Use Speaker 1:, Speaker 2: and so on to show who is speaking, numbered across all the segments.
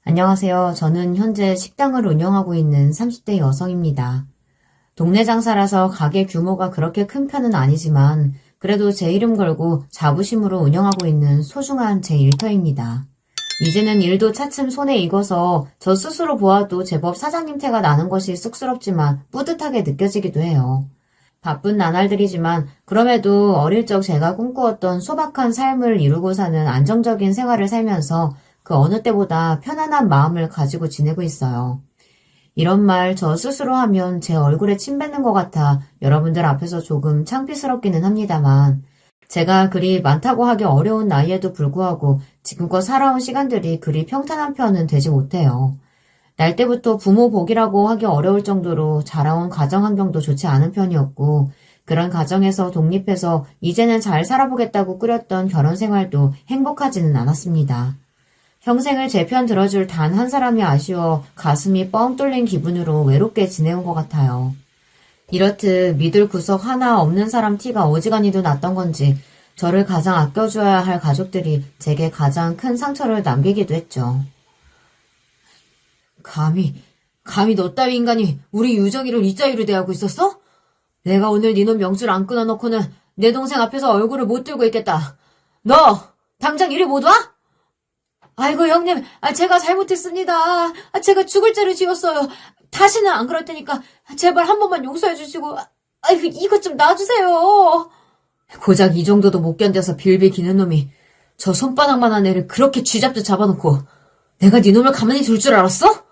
Speaker 1: 안녕하세요. 저는 현재 식당을 운영하고 있는 30대 여성입니다. 동네 장사라서 가게 규모가 그렇게 큰 편은 아니지만 그래도 제 이름 걸고 자부심으로 운영하고 있는 소중한 제 일터입니다. 이제는 일도 차츰 손에 익어서 저 스스로 보아도 제법 사장님 태가 나는 것이 쑥스럽지만 뿌듯하게 느껴지기도 해요. 바쁜 나날들이지만 그럼에도 어릴 적 제가 꿈꾸었던 소박한 삶을 이루고 사는 안정적인 생활을 살면서 그 어느 때보다 편안한 마음을 가지고 지내고 있어요. 이런 말 저 스스로 하면 제 얼굴에 침 뱉는 것 같아 여러분들 앞에서 조금 창피스럽기는 합니다만 제가 그리 많다고 하기 어려운 나이에도 불구하고 지금껏 살아온 시간들이 그리 평탄한 편은 되지 못해요. 날 때부터 부모 복이라고 하기 어려울 정도로 자라온 가정 환경도 좋지 않은 편이었고 그런 가정에서 독립해서 이제는 잘 살아보겠다고 꾸렸던 결혼 생활도 행복하지는 않았습니다. 평생을 제 편 들어줄 단 한 사람이 아쉬워 가슴이 뻥 뚫린 기분으로 외롭게 지내온 것 같아요. 이렇듯 믿을 구석 하나 없는 사람 티가 어지간히도 났던 건지 저를 가장 아껴줘야 할 가족들이 제게 가장 큰 상처를 남기기도 했죠. 감히 너 따위 인간이 우리 유정이를 이 따위로 대하고 있었어? 내가 오늘 니놈 명줄 안 끊어놓고는 내 동생 앞에서 얼굴을 못 들고 있겠다. 너 당장 이리 못 와? 아이고 형님, 제가 잘못했습니다. 제가 죽을 죄를 지었어요. 다시는 안 그럴 테니까 제발 한 번만 용서해 주시고 아이고 이것 좀 놔주세요. 고작 이 정도도 못 견뎌서 빌빌 기는 놈이 저 손바닥만한 애를 그렇게 쥐잡듯 잡아놓고 내가 네 놈을 가만히 둘 줄 알았어?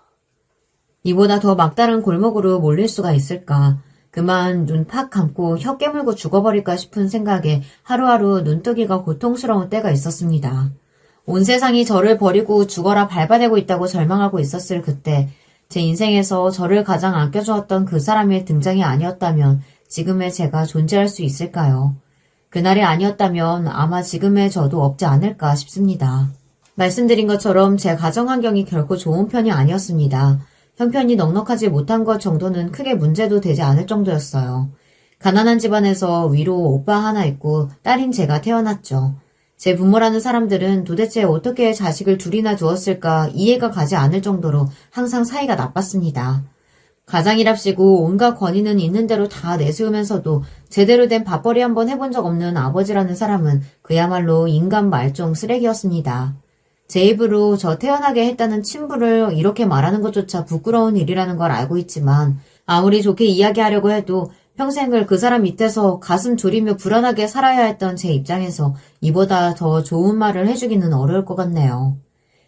Speaker 1: 이보다 더 막다른 골목으로 몰릴 수가 있을까. 그만 눈 팍 감고 혀 깨물고 죽어버릴까 싶은 생각에 하루하루 눈뜨기가 고통스러운 때가 있었습니다. 온 세상이 저를 버리고 죽어라 밟아내고 있다고 절망하고 있었을 그때 제 인생에서 저를 가장 아껴주었던 그 사람의 등장이 아니었다면 지금의 제가 존재할 수 있을까요? 그날이 아니었다면 아마 지금의 저도 없지 않을까 싶습니다. 말씀드린 것처럼 제 가정 환경이 결코 좋은 편이 아니었습니다. 형편이 넉넉하지 못한 것 정도는 크게 문제도 되지 않을 정도였어요. 가난한 집안에서 위로 오빠 하나 있고 딸인 제가 태어났죠. 제 부모라는 사람들은 도대체 어떻게 자식을 둘이나 두었을까 이해가 가지 않을 정도로 항상 사이가 나빴습니다. 가장이랍시고 온갖 권위는 있는 대로 다 내세우면서도 제대로 된 밥벌이 한번 해본 적 없는 아버지라는 사람은 그야말로 인간 말종 쓰레기였습니다. 제 입으로 저 태어나게 했다는 친부를 이렇게 말하는 것조차 부끄러운 일이라는 걸 알고 있지만 아무리 좋게 이야기하려고 해도 평생을 그 사람 밑에서 가슴 졸이며 불안하게 살아야 했던 제 입장에서 이보다 더 좋은 말을 해주기는 어려울 것 같네요.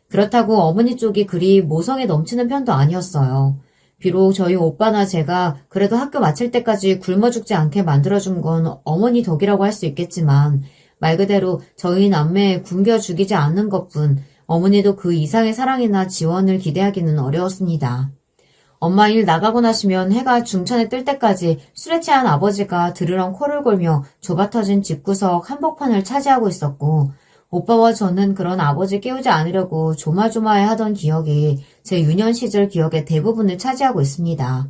Speaker 1: 그렇다고 어머니 쪽이 그리 모성에 넘치는 편도 아니었어요. 비록 저희 오빠나 제가 그래도 학교 마칠 때까지 굶어 죽지 않게 만들어준 건 어머니 덕이라고 할 수 있겠지만 말 그대로 저희 남매에 굶겨 죽이지 않는 것뿐 어머니도 그 이상의 사랑이나 지원을 기대하기는 어려웠습니다. 엄마 일 나가고 나시면 해가 중천에 뜰 때까지 술에 취한 아버지가 드르렁 코를 골며 좁아터진 집구석 한복판을 차지하고 있었고 오빠와 저는 그런 아버지 깨우지 않으려고 조마조마해 하던 기억이 제 유년 시절 기억의 대부분을 차지하고 있습니다.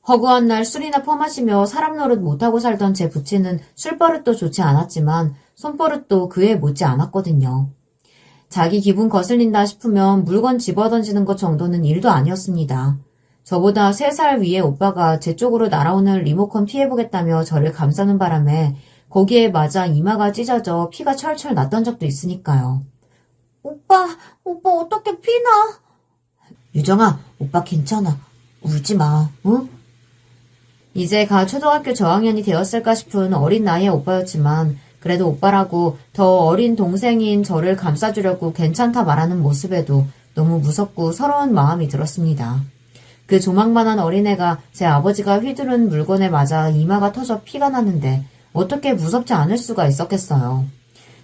Speaker 1: 허구한 날 술이나 퍼마시며 사람 노릇 못하고 살던 제 부친은 술버릇도 좋지 않았지만 손버릇도 그에 못지 않았거든요. 자기 기분 거슬린다 싶으면 물건 집어던지는 것 정도는 일도 아니었습니다. 저보다 3살 위에 오빠가 제 쪽으로 날아오는 리모컨 피해보겠다며 저를 감싸는 바람에 거기에 맞아 이마가 찢어져 피가 철철 났던 적도 있으니까요. 오빠 어떻게 피나? 유정아, 오빠 괜찮아. 울지 마, 응? 이제 가 초등학교 저학년이 되었을까 싶은 어린 나이의 오빠였지만 그래도 오빠라고 더 어린 동생인 저를 감싸주려고 괜찮다 말하는 모습에도 너무 무섭고 서러운 마음이 들었습니다. 그 조망만한 어린애가 제 아버지가 휘두른 물건에 맞아 이마가 터져 피가 나는데 어떻게 무섭지 않을 수가 있었겠어요.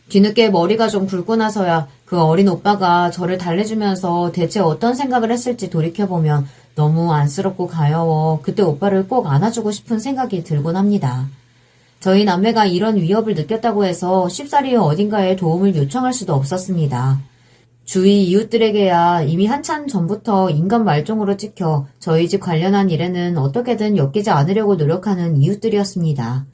Speaker 1: 뒤늦게 머리가 좀 굵고 나서야 그 어린 오빠가 저를 달래주면서 대체 어떤 생각을 했을지 돌이켜보면 너무 안쓰럽고 가여워 그때 오빠를 꼭 안아주고 싶은 생각이 들곤 합니다. 저희 남매가 이런 위협을 느꼈다고 해서 쉽사리 어딘가에 도움을 요청할 수도 없었습니다. 주위 이웃들에게야 이미 한참 전부터 인간 말종으로 찍혀 저희 집 관련한 일에는 어떻게든 엮이지 않으려고 노력하는 이웃들이었습니다.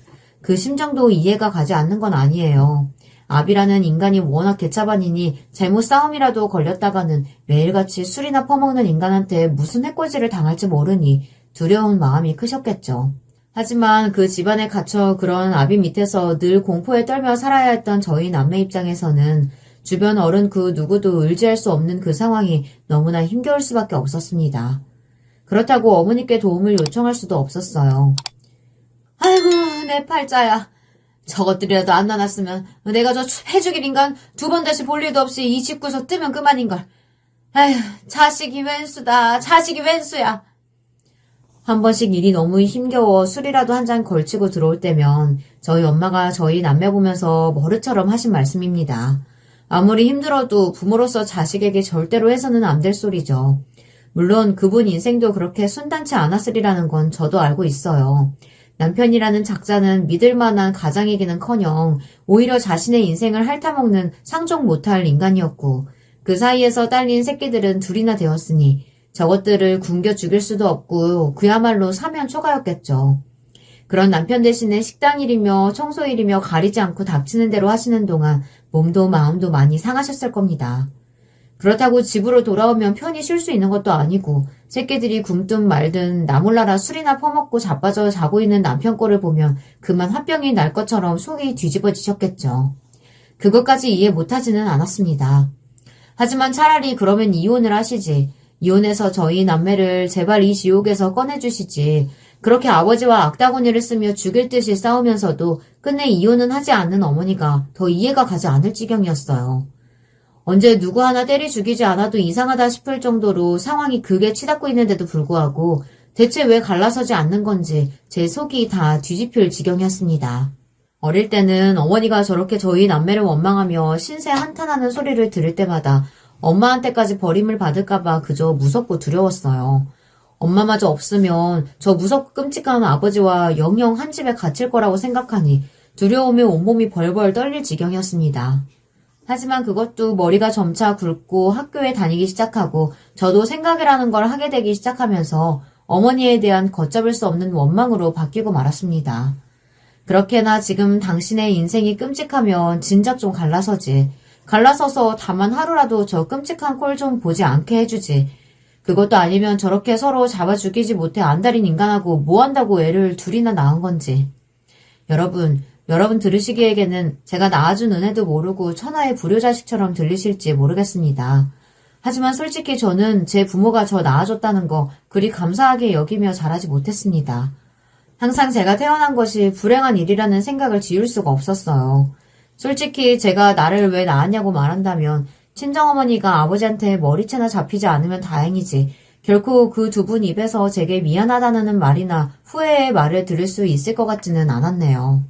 Speaker 1: 그 심정도 이해가 가지 않는 건 아니에요. 압이라는 인간이 워낙 개차반이니 잘못 싸움이라도 걸렸다가는 매일같이 술이나 퍼먹는 인간한테 무슨 해코지를 당할지 모르니 두려운 마음이 크셨겠죠. 하지만 그 집안에 갇혀 그런 압이 밑에서 늘 공포에 떨며 살아야 했던 저희 남매 입장에서는 주변 어른 그 누구도 의지할 수 없는 그 상황이 너무나 힘겨울 수밖에 없었습니다. 그렇다고 어머니께 도움을 요청할 수도 없었어요. 아이고, 내 팔자야. 저것들이라도 안 나눴으면 내가 저 해죽일 인간 2번 다시 볼 일도 없이 이 집구석 뜨면 그만인걸. 아휴, 자식이 웬수다. 자식이 웬수야. 한 번씩 일이 너무 힘겨워 술이라도 한 잔 걸치고 들어올 때면 저희 엄마가 저희 남매 보면서 머르처럼 하신 말씀입니다. 아무리 힘들어도 부모로서 자식에게 절대로 해서는 안 될 소리죠. 물론 그분 인생도 그렇게 순탄치 않았으리라는 건 저도 알고 있어요. 남편이라는 작자는 믿을 만한 가장이기는커녕 오히려 자신의 인생을 핥아먹는 상종 못할 인간이었고 그 사이에서 딸린 새끼들은 둘이나 되었으니 저것들을 굶겨 죽일 수도 없고 그야말로 사면초가였겠죠. 그런 남편 대신에 식당일이며 청소일이며 가리지 않고 닥치는 대로 하시는 동안 몸도 마음도 많이 상하셨을 겁니다. 그렇다고 집으로 돌아오면 편히 쉴 수 있는 것도 아니고 새끼들이 굶든 말든 나 몰라라 술이나 퍼먹고 자빠져 자고 있는 남편 꼴을 보면 그만 화병이 날 것처럼 속이 뒤집어지셨겠죠. 그것까지 이해 못하지는 않았습니다. 하지만 차라리 그러면 이혼을 하시지. 이혼해서 저희 남매를 제발 이 지옥에서 꺼내주시지. 그렇게 아버지와 악다구니를 쓰며 죽일 듯이 싸우면서도 끝내 이혼은 하지 않는 어머니가 더 이해가 가지 않을 지경이었어요. 언제 누구 하나 때리 죽이지 않아도 이상하다 싶을 정도로 상황이 극에 치닫고 있는데도 불구하고 대체 왜 갈라서지 않는 건지 제 속이 다 뒤집힐 지경이었습니다. 어릴 때는 어머니가 저렇게 저희 남매를 원망하며 신세 한탄하는 소리를 들을 때마다 엄마한테까지 버림을 받을까봐 그저 무섭고 두려웠어요. 엄마마저 없으면 저 무섭고 끔찍한 아버지와 영영 한 집에 갇힐 거라고 생각하니 두려움에 온몸이 벌벌 떨릴 지경이었습니다. 하지만 그것도 머리가 점차 굵고 학교에 다니기 시작하고 저도 생각이라는 걸 하게 되기 시작하면서 어머니에 대한 걷잡을 수 없는 원망으로 바뀌고 말았습니다. 그렇게나 지금 당신의 인생이 끔찍하면 진작 좀 갈라서지. 갈라서서 다만 하루라도 저 끔찍한 꼴 좀 보지 않게 해주지. 그것도 아니면 저렇게 서로 잡아 죽이지 못해 안달인 인간하고 뭐 한다고 애를 둘이나 낳은 건지. 여러분 들으시기에게는 제가 낳아준 은혜도 모르고 천하의 불효자식처럼 들리실지 모르겠습니다. 하지만 솔직히 저는 제 부모가 저 낳아줬다는 거 그리 감사하게 여기며 자라지 못했습니다. 항상 제가 태어난 것이 불행한 일이라는 생각을 지울 수가 없었어요. 솔직히 제가 나를 왜 낳았냐고 말한다면 친정어머니가 아버지한테 머리채나 잡히지 않으면 다행이지 결코 그 두 분 입에서 제게 미안하다는 말이나 후회의 말을 들을 수 있을 것 같지는 않았네요.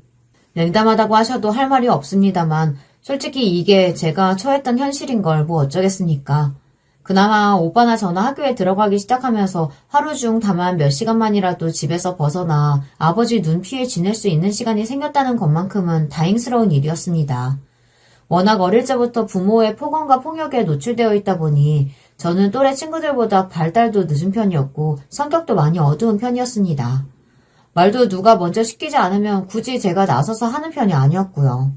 Speaker 1: 냉담하다고 하셔도 할 말이 없습니다만 솔직히 이게 제가 처했던 현실인 걸 뭐 어쩌겠습니까. 그나마 오빠나 저나 학교에 들어가기 시작하면서 하루 중 다만 몇 시간만이라도 집에서 벗어나 아버지 눈 피해 지낼 수 있는 시간이 생겼다는 것만큼은 다행스러운 일이었습니다. 워낙 어릴 적부터 부모의 폭언과 폭력에 노출되어 있다 보니 저는 또래 친구들보다 발달도 늦은 편이었고 성격도 많이 어두운 편이었습니다. 말도 누가 먼저 시키지 않으면 굳이 제가 나서서 하는 편이 아니었고요.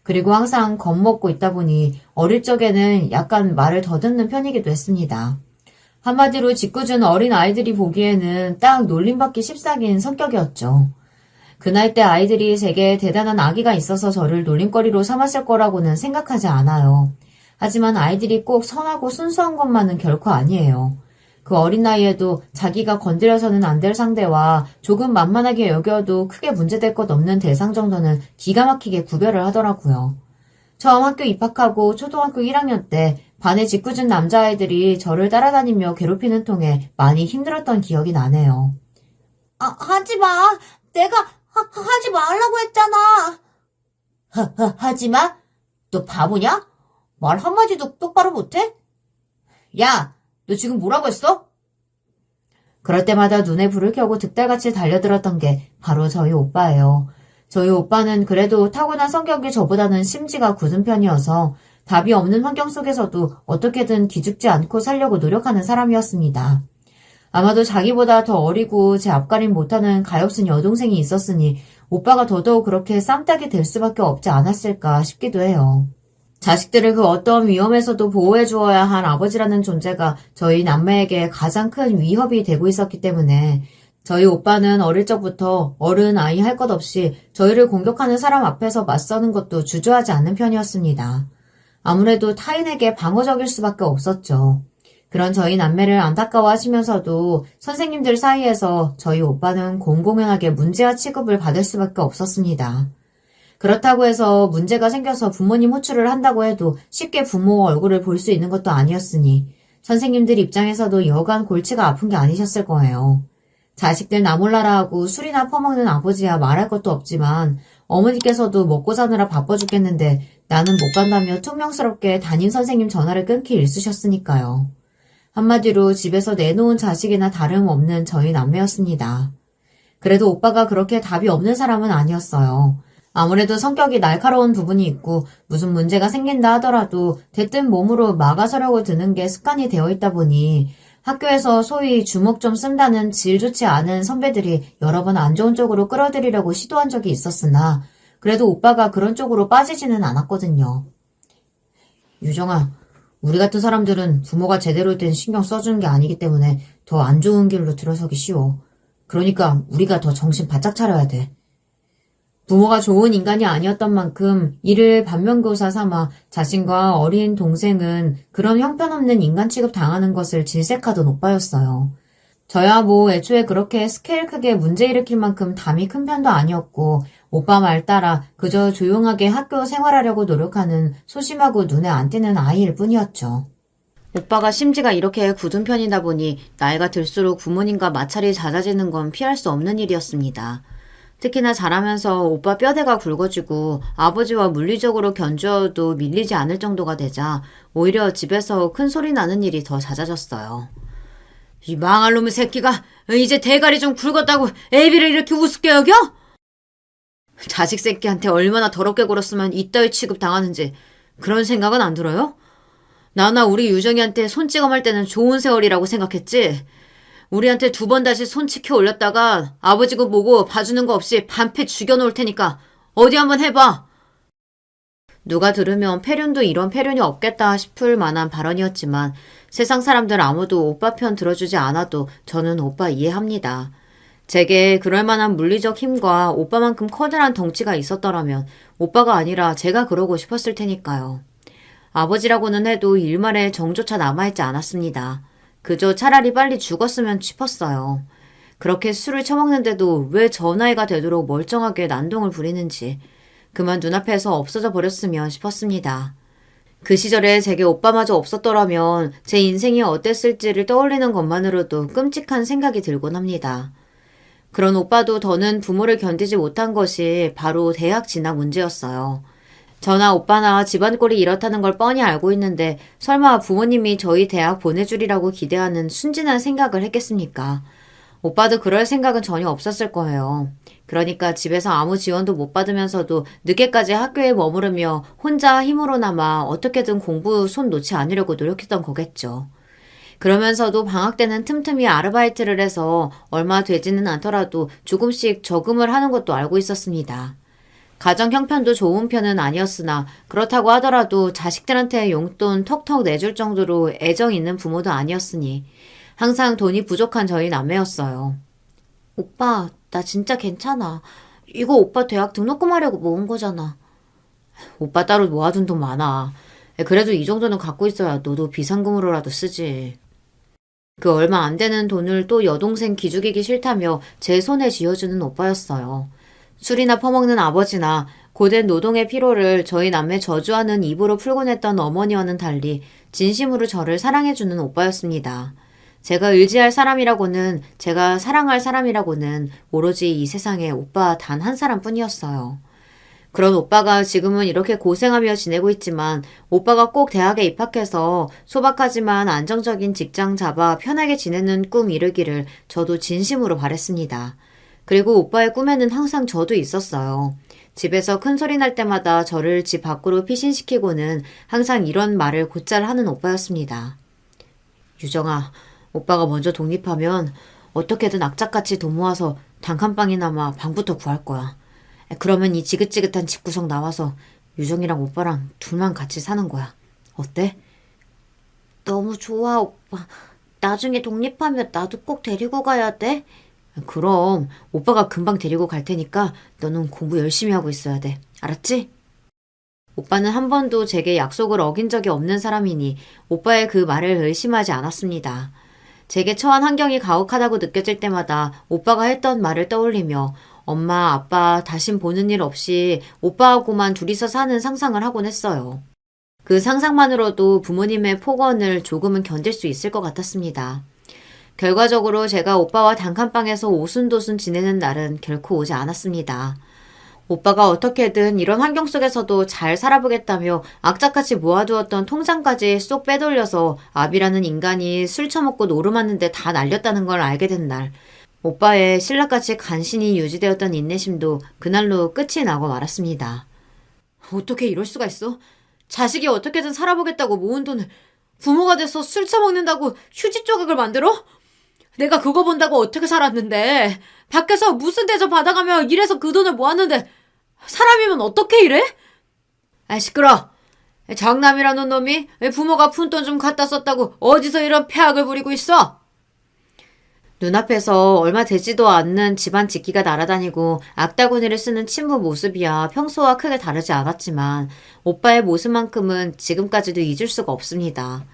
Speaker 1: 그리고 항상 겁먹고 있다 보니 어릴 적에는 약간 말을 더듬는 편이기도 했습니다. 한마디로 짓궂은 어린 아이들이 보기에는 딱 놀림받기 십삭인 성격이었죠. 그 나이 때 아이들이 제게 대단한 악의가 있어서 저를 놀림거리로 삼았을 거라고는 생각하지 않아요. 하지만 아이들이 꼭 선하고 순수한 것만은 결코 아니에요. 그 어린 나이에도 자기가 건드려서는 안 될 상대와 조금 만만하게 여겨도 크게 문제될 것 없는 대상 정도는 기가 막히게 구별을 하더라고요. 처음 학교 입학하고 초등학교 1학년 때 반에 짓궂은 남자아이들이 저를 따라다니며 괴롭히는 통에 많이 힘들었던 기억이 나네요.
Speaker 2: 하지 마. 내가 하지 말라고 했잖아.
Speaker 1: 하지 마? 너 바보냐? 말 한마디도 똑바로 못해? 야, 너 지금 뭐라고 했어? 그럴 때마다 눈에 불을 켜고 득달같이 달려들었던 게 바로 저희 오빠예요. 저희 오빠는 그래도 타고난 성격이 저보다는 심지가 굳은 편이어서 답이 없는 환경 속에서도 어떻게든 기죽지 않고 살려고 노력하는 사람이었습니다. 아마도 자기보다 더 어리고 제 앞가림 못하는 가엾은 여동생이 있었으니 오빠가 더더욱 그렇게 쌈딱이 될 수밖에 없지 않았을까 싶기도 해요. 자식들을 그 어떤 위험에서도 보호해 주어야 할 아버지라는 존재가 저희 남매에게 가장 큰 위협이 되고 있었기 때문에 저희 오빠는 어릴 적부터 어른 아이 할 것 없이 저희를 공격하는 사람 앞에서 맞서는 것도 주저하지 않는 편이었습니다. 아무래도 타인에게 방어적일 수밖에 없었죠. 그런 저희 남매를 안타까워하시면서도 선생님들 사이에서 저희 오빠는 공공연하게 문제아 취급을 받을 수밖에 없었습니다. 그렇다고 해서 문제가 생겨서 부모님 호출을 한다고 해도 쉽게 부모 얼굴을 볼 수 있는 것도 아니었으니 선생님들 입장에서도 여간 골치가 아픈 게 아니셨을 거예요. 자식들 나 몰라라 하고 술이나 퍼먹는 아버지야 말할 것도 없지만 어머니께서도 먹고 사느라 바빠 죽겠는데 나는 못 간다며 퉁명스럽게 담임 선생님 전화를 끊기 일쑤셨으니까요. 한마디로 집에서 내놓은 자식이나 다름없는 저희 남매였습니다. 그래도 오빠가 그렇게 답이 없는 사람은 아니었어요. 아무래도 성격이 날카로운 부분이 있고 무슨 문제가 생긴다 하더라도 대뜸 몸으로 막아서려고 드는 게 습관이 되어 있다 보니 학교에서 소위 주먹 좀 쓴다는 질 좋지 않은 선배들이 여러 번 안 좋은 쪽으로 끌어들이려고 시도한 적이 있었으나 그래도 오빠가 그런 쪽으로 빠지지는 않았거든요. 유정아, 우리 같은 사람들은 부모가 제대로 된 신경 써주는 게 아니기 때문에 더 안 좋은 길로 들어서기 쉬워. 그러니까 우리가 더 정신 바짝 차려야 돼. 부모가 좋은 인간이 아니었던 만큼 이를 반면교사 삼아 자신과 어린 동생은 그런 형편없는 인간 취급 당하는 것을 질색하던 오빠였어요. 저야 뭐 애초에 그렇게 스케일 크게 문제 일으킬 만큼 담이 큰 편도 아니었고 오빠 말 따라 그저 조용하게 학교 생활하려고 노력하는 소심하고 눈에 안 띄는 아이일 뿐이었죠. 오빠가 심지가 이렇게 굳은 편이다 보니 나이가 들수록 부모님과 마찰이 잦아지는 건 피할 수 없는 일이었습니다. 특히나 자라면서 오빠 뼈대가 굵어지고 아버지와 물리적으로 견주어도 밀리지 않을 정도가 되자 오히려 집에서 큰 소리 나는 일이 더 잦아졌어요. 이 망할 놈의 새끼가 이제 대가리 좀 굵었다고 애비를 이렇게 우습게 여겨? 자식 새끼한테 얼마나 더럽게 굴었으면 이따위 취급 당하는지 그런 생각은 안 들어요? 나나 우리 유정이한테 손 찍어말 때는 좋은 세월이라고 생각했지. 우리한테 2번 다시 손 치켜 올렸다가 아버지고 뭐고 봐주는 거 없이 반패 죽여놓을 테니까 어디 한번 해봐. 누가 들으면 패륜도 이런 패륜이 없겠다 싶을 만한 발언이었지만 세상 사람들 아무도 오빠 편 들어주지 않아도 저는 오빠 이해합니다. 제게 그럴 만한 물리적 힘과 오빠만큼 커다란 덩치가 있었더라면 오빠가 아니라 제가 그러고 싶었을 테니까요. 아버지라고는 해도 일말의 정조차 남아있지 않았습니다. 그저 차라리 빨리 죽었으면 싶었어요. 그렇게 술을 처먹는데도 왜 저 나이가 되도록 멀쩡하게 난동을 부리는지 그만 눈앞에서 없어져 버렸으면 싶었습니다. 그 시절에 제게 오빠마저 없었더라면 제 인생이 어땠을지를 떠올리는 것만으로도 끔찍한 생각이 들곤 합니다. 그런 오빠도 더는 부모를 견디지 못한 것이 바로 대학 진학 문제였어요. 저나 오빠나 집안 꼴이 이렇다는 걸 뻔히 알고 있는데 설마 부모님이 저희 대학 보내주리라고 기대하는 순진한 생각을 했겠습니까? 오빠도 그럴 생각은 전혀 없었을 거예요. 그러니까 집에서 아무 지원도 못 받으면서도 늦게까지 학교에 머무르며 혼자 힘으로나마 어떻게든 공부 손 놓지 않으려고 노력했던 거겠죠. 그러면서도 방학 때는 틈틈이 아르바이트를 해서 얼마 되지는 않더라도 조금씩 저금을 하는 것도 알고 있었습니다. 가정 형편도 좋은 편은 아니었으나 그렇다고 하더라도 자식들한테 용돈 턱턱 내줄 정도로 애정 있는 부모도 아니었으니 항상 돈이 부족한 저희 남매였어요. 오빠, 나 진짜 괜찮아. 이거 오빠 대학 등록금 하려고 모은 거잖아. 오빠 따로 모아둔 돈 많아. 그래도 이 정도는 갖고 있어야 너도 비상금으로라도 쓰지. 그 얼마 안 되는 돈을 또 여동생 기죽이기 싫다며 제 손에 쥐어주는 오빠였어요. 술이나 퍼먹는 아버지나 고된 노동의 피로를 저희 남매 저주하는 입으로 풀곤 했던 어머니와는 달리 진심으로 저를 사랑해주는 오빠였습니다. 제가 의지할 사람이라고는, 제가 사랑할 사람이라고는 오로지 이 세상에 오빠 단 한 사람뿐이었어요. 그런 오빠가 지금은 이렇게 고생하며 지내고 있지만 오빠가 꼭 대학에 입학해서 소박하지만 안정적인 직장 잡아 편하게 지내는 꿈 이루기를 저도 진심으로 바랬습니다. 그리고 오빠의 꿈에는 항상 저도 있었어요. 집에서 큰 소리 날 때마다 저를 집 밖으로 피신시키고는 항상 이런 말을 곧잘 하는 오빠였습니다. 유정아, 오빠가 먼저 독립하면 어떻게든 악착같이 돈 모아서 단칸방이나마 방부터 구할 거야. 그러면 이 지긋지긋한 집구석 나와서 유정이랑 오빠랑 둘만 같이 사는 거야. 어때?
Speaker 2: 너무 좋아, 오빠. 나중에 독립하면 나도 꼭 데리고 가야 돼?
Speaker 1: 그럼 오빠가 금방 데리고 갈 테니까 너는 공부 열심히 하고 있어야 돼. 알았지? 오빠는 한 번도 제게 약속을 어긴 적이 없는 사람이니 오빠의 그 말을 의심하지 않았습니다. 제게 처한 환경이 가혹하다고 느껴질 때마다 오빠가 했던 말을 떠올리며 엄마, 아빠 다신 보는 일 없이 오빠하고만 둘이서 사는 상상을 하곤 했어요. 그 상상만으로도 부모님의 폭언을 조금은 견딜 수 있을 것 같았습니다. 결과적으로 제가 오빠와 단칸방에서 오순도순 지내는 날은 결코 오지 않았습니다. 오빠가 어떻게든 이런 환경 속에서도 잘 살아보겠다며 악착같이 모아두었던 통장까지 쏙 빼돌려서 아비라는 인간이 술 처먹고 노름하는데 다 날렸다는 걸 알게 된 날, 오빠의 신라같이 간신히 유지되었던 인내심도 그날로 끝이 나고 말았습니다. 어떻게 이럴 수가 있어? 자식이 어떻게든 살아보겠다고 모은 돈을 부모가 돼서 술 처먹는다고 휴지 조각을 만들어? 내가 그거 본다고 어떻게 살았는데, 밖에서 무슨 대접 받아가며 일해서 그 돈을 모았는데 사람이면 어떻게 이래? 시끄러. 장남이라는 놈이 부모가 푼 돈 좀 갖다 썼다고 어디서 이런 폐악을 부리고 있어? 눈앞에서 얼마 되지도 않는 집안 직기가 날아다니고 악다구니를 쓰는 친부 모습이야 평소와 크게 다르지 않았지만 오빠의 모습만큼은 지금까지도 잊을 수가 없습니다.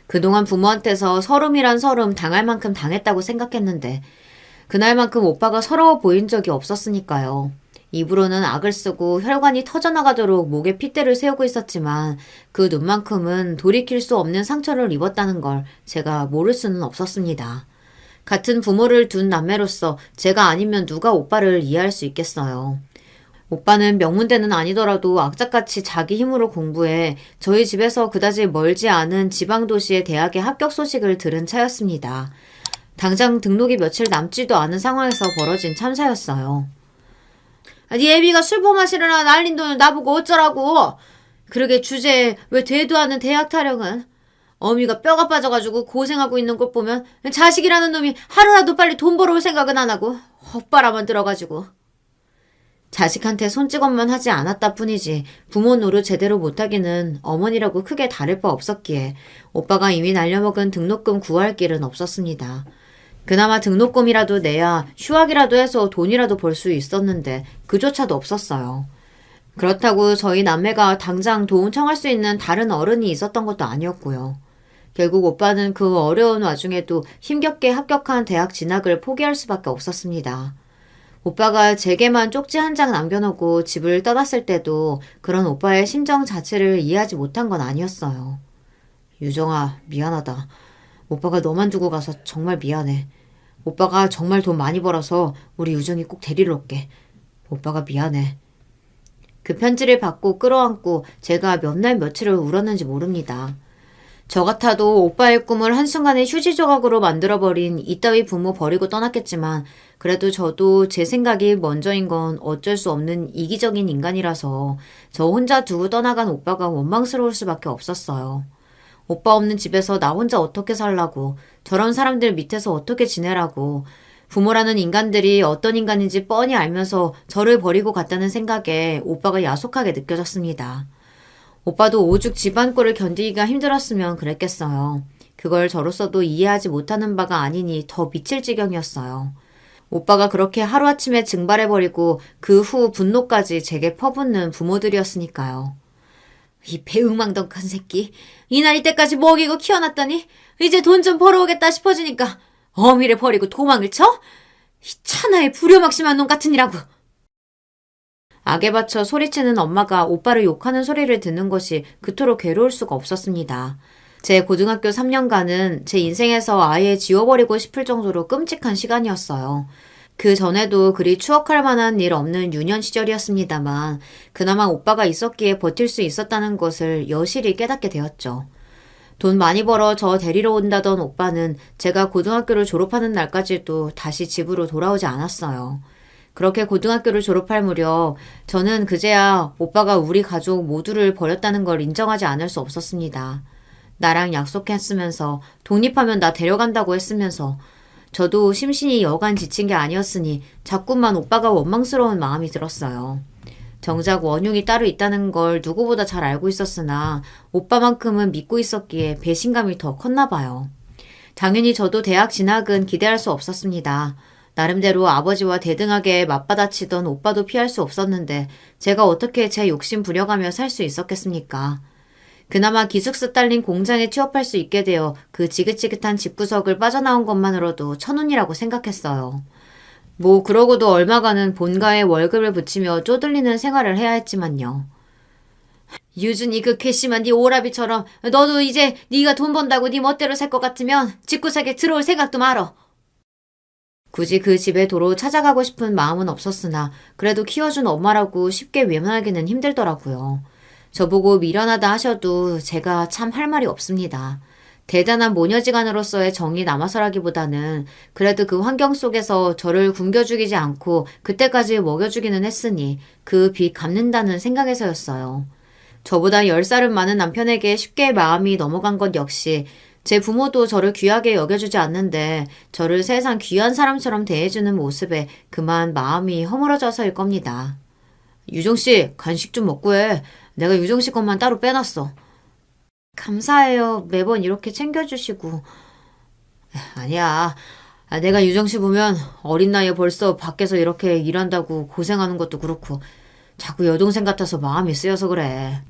Speaker 1: 그동안 부모한테서 서름이란 서름 당할 만큼 당했다고 생각했는데 그날만큼 오빠가 서러워 보인 적이 없었으니까요. 입으로는 악을 쓰고 혈관이 터져나가도록 목에 핏대를 세우고 있었지만 그 눈만큼은 돌이킬 수 없는 상처를 입었다는 걸 제가 모를 수는 없었습니다. 같은 부모를 둔 남매로서 제가 아니면 누가 오빠를 이해할 수 있겠어요. 오빠는 명문대는 아니더라도 악착같이 자기 힘으로 공부해 저희 집에서 그다지 멀지 않은 지방도시의 대학에 합격 소식을 들은 차였습니다. 당장 등록이 며칠 남지도 않은 상황에서 벌어진 참사였어요. 네 애비가 술 퍼마시려나 날린 돈을 나보고 어쩌라고. 그러게 주제에 왜 되도 않는 대학 타령은. 어미가 뼈가 빠져가지고 고생하고 있는 걸 보면 자식이라는 놈이 하루라도 빨리 돈 벌어올 생각은 안 하고 헛바람만 들어가지고. 자식한테 손찌검만 하지 않았다 뿐이지 부모 노릇 제대로 못하기는 어머니라고 크게 다를 바 없었기에 오빠가 이미 날려먹은 등록금 구할 길은 없었습니다. 그나마 등록금이라도 내야 휴학이라도 해서 돈이라도 벌 수 있었는데 그조차도 없었어요. 그렇다고 저희 남매가 당장 도움 청할 수 있는 다른 어른이 있었던 것도 아니었고요. 결국 오빠는 그 어려운 와중에도 힘겹게 합격한 대학 진학을 포기할 수밖에 없었습니다. 오빠가 제게만 쪽지 한 장 남겨놓고 집을 떠났을 때도 그런 오빠의 심정 자체를 이해하지 못한 건 아니었어요. 유정아, 미안하다. 오빠가 너만 두고 가서 정말 미안해. 오빠가 정말 돈 많이 벌어서 우리 유정이 꼭 데리러 올게. 오빠가 미안해. 그 편지를 받고 끌어안고 제가 몇 날 며칠을 울었는지 모릅니다. 저 같아도 오빠의 꿈을 한순간에 휴지 조각으로 만들어버린 이따위 부모 버리고 떠났겠지만 그래도 저도 제 생각이 먼저인 건 어쩔 수 없는 이기적인 인간이라서 저 혼자 두고 떠나간 오빠가 원망스러울 수밖에 없었어요. 오빠 없는 집에서 나 혼자 어떻게 살라고, 저런 사람들 밑에서 어떻게 지내라고, 부모라는 인간들이 어떤 인간인지 뻔히 알면서 저를 버리고 갔다는 생각에 오빠가 야속하게 느껴졌습니다. 오빠도 오죽 집안꼴을 견디기가 힘들었으면 그랬겠어요. 그걸 저로서도 이해하지 못하는 바가 아니니 더 미칠 지경이었어요. 오빠가 그렇게 하루아침에 증발해버리고 그 후 분노까지 제게 퍼붓는 부모들이었으니까요. 이 배응망덕한 새끼. 이날 이때까지 먹이고 키워놨더니 이제 돈 좀 벌어오겠다 싶어지니까 어미를 버리고 도망을 쳐? 이 천하의 불효막심한 놈 같으니라고. 악에 받쳐 소리치는 엄마가 오빠를 욕하는 소리를 듣는 것이 그토록 괴로울 수가 없었습니다. 제 고등학교 3년간은 제 인생에서 아예 지워버리고 싶을 정도로 끔찍한 시간이었어요. 그 전에도 그리 추억할 만한 일 없는 유년 시절이었습니다만 그나마 오빠가 있었기에 버틸 수 있었다는 것을 여실히 깨닫게 되었죠. 돈 많이 벌어 저 데리러 온다던 오빠는 제가 고등학교를 졸업하는 날까지도 다시 집으로 돌아오지 않았어요. 그렇게 고등학교를 졸업할 무렵 저는 그제야 오빠가 우리 가족 모두를 버렸다는 걸 인정하지 않을 수 없었습니다. 나랑 약속했으면서 독립하면 나 데려간다고 했으면서
Speaker 2: 저도 심신이 여간 지친 게 아니었으니 자꾸만 오빠가 원망스러운 마음이 들었어요. 정작 원흉이 따로 있다는 걸 누구보다 잘 알고 있었으나 오빠만큼은 믿고 있었기에 배신감이 더 컸나 봐요. 당연히 저도 대학 진학은 기대할 수 없었습니다. 나름대로 아버지와 대등하게 맞받아치던 오빠도 피할 수 없었는데 제가 어떻게 제 욕심 부려가며 살 수 있었겠습니까? 그나마 기숙사 딸린 공장에 취업할 수 있게 되어 그 지긋지긋한 집구석을 빠져나온 것만으로도 천운이라고 생각했어요. 뭐 그러고도 얼마간은 본가에 월급을 붙이며 쪼들리는 생활을 해야 했지만요. 유준이 그 괘씸한 네 오라비처럼 너도 이제 네가 돈 번다고 네 멋대로 살 것 같으면 집구석에 들어올 생각도 말어. 굳이 그 집에 도로 찾아가고 싶은 마음은 없었으나 그래도 키워준 엄마라고 쉽게 외면하기는 힘들더라고요. 저보고 미련하다 하셔도 제가 참 할 말이 없습니다. 대단한 모녀지간으로서의 정이 남아서라기보다는 그래도 그 환경 속에서 저를 굶겨 죽이지 않고 그때까지 먹여주기는 했으니 그 빚 갚는다는 생각에서였어요. 저보다 10살은 많은 남편에게 쉽게 마음이 넘어간 것 역시 제 부모도 저를 귀하게 여겨주지 않는데 저를 세상 귀한 사람처럼 대해주는 모습에 그만 마음이 허물어져서일 겁니다. 유정씨, 간식 좀 먹고 해. 내가 유정씨 것만 따로 빼놨어. 감사해요. 매번 이렇게 챙겨주시고. 아니야. 내가 유정씨 보면 어린 나이에 벌써 밖에서 이렇게 일한다고 고생하는 것도 그렇고 자꾸 여동생 같아서 마음이 쓰여서 그래.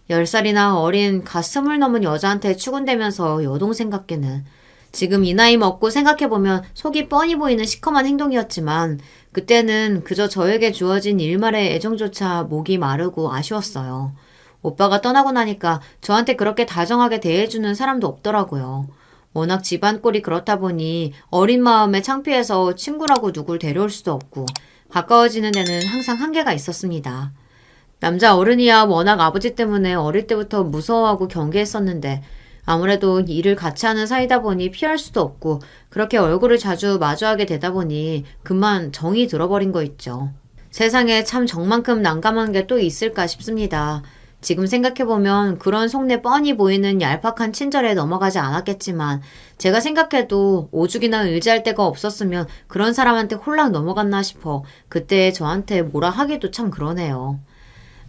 Speaker 2: 10살이나 어린 갓 20 넘은 여자한테 추근대면서 여동생 같기는. 지금 이 나이 먹고 생각해보면 속이 뻔히 보이는 시커먼 행동이었지만 그때는 그저 저에게 주어진 일말의 애정조차 목이 마르고 아쉬웠어요. 오빠가 떠나고 나니까 저한테 그렇게 다정하게 대해주는 사람도 없더라고요. 워낙 집안 꼴이 그렇다 보니 어린 마음에 창피해서 친구라고 누굴 데려올 수도 없고 가까워지는 데는 항상 한계가 있었습니다. 남자 어른이야 워낙 아버지 때문에 어릴 때부터 무서워하고 경계했었는데 아무래도 일을 같이 하는 사이다 보니 피할 수도 없고 그렇게 얼굴을 자주 마주하게 되다 보니 그만 정이 들어버린 거 있죠. 세상에 참 정만큼 난감한 게 또 있을까 싶습니다. 지금 생각해보면 그런 속내 뻔히 보이는 얄팍한 친절에 넘어가지 않았겠지만 제가 생각해도 오죽이나 의지할 데가 없었으면 그런 사람한테 홀랑 넘어갔나 싶어 그때 저한테 뭐라 하기도 참 그러네요.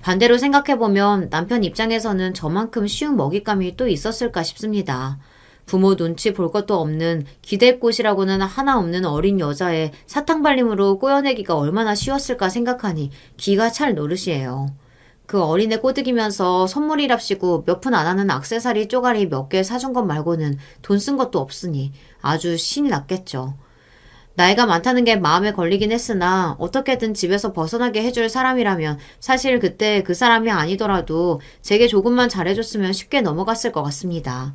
Speaker 2: 반대로 생각해보면 남편 입장에서는 저만큼 쉬운 먹잇감이 또 있었을까 싶습니다. 부모 눈치 볼 것도 없는 기댈 곳이라고는 하나 없는 어린 여자의 사탕발림으로 꼬여내기가 얼마나 쉬웠을까 생각하니 기가 찰 노릇이에요. 그 어린애 꼬드기면서 선물이랍시고 몇 푼 안 하는 액세서리 쪼가리 몇 개 사준 것 말고는 돈 쓴 것도 없으니 아주 신이 났겠죠. 나이가 많다는 게 마음에 걸리긴 했으나 어떻게든 집에서 벗어나게 해줄 사람이라면 사실 그때 그 사람이 아니더라도 제게 조금만 잘해줬으면 쉽게 넘어갔을 것 같습니다.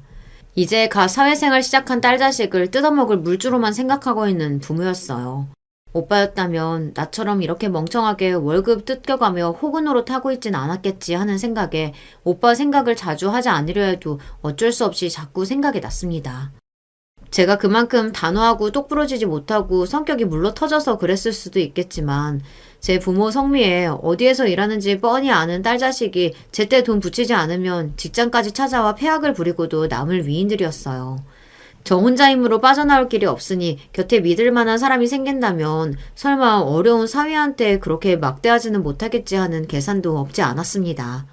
Speaker 2: 이제 갓 사회생활 시작한 딸 자식을 뜯어먹을 물주로만 생각하고 있는 부모였어요. 오빠였다면 나처럼 이렇게 멍청하게 월급 뜯겨가며 호구노로 타고 있진 않았겠지 하는 생각에 오빠 생각을 자주 하지 않으려 해도 어쩔 수 없이 자꾸 생각이 났습니다. 제가 그만큼 단호하고 똑부러지지 못하고 성격이 물러터져서 그랬을 수도 있겠지만 제 부모 성미에 어디에서 일하는지 뻔히 아는 딸 자식이 제때 돈 붙이지 않으면 직장까지 찾아와 폐악을 부리고도 남을 위인들이었어요. 저 혼자 힘으로 빠져나올 길이 없으니 곁에 믿을 만한 사람이 생긴다면 설마 어려운 사위한테 그렇게 막대하지는 못하겠지 하는 계산도 없지 않았습니다.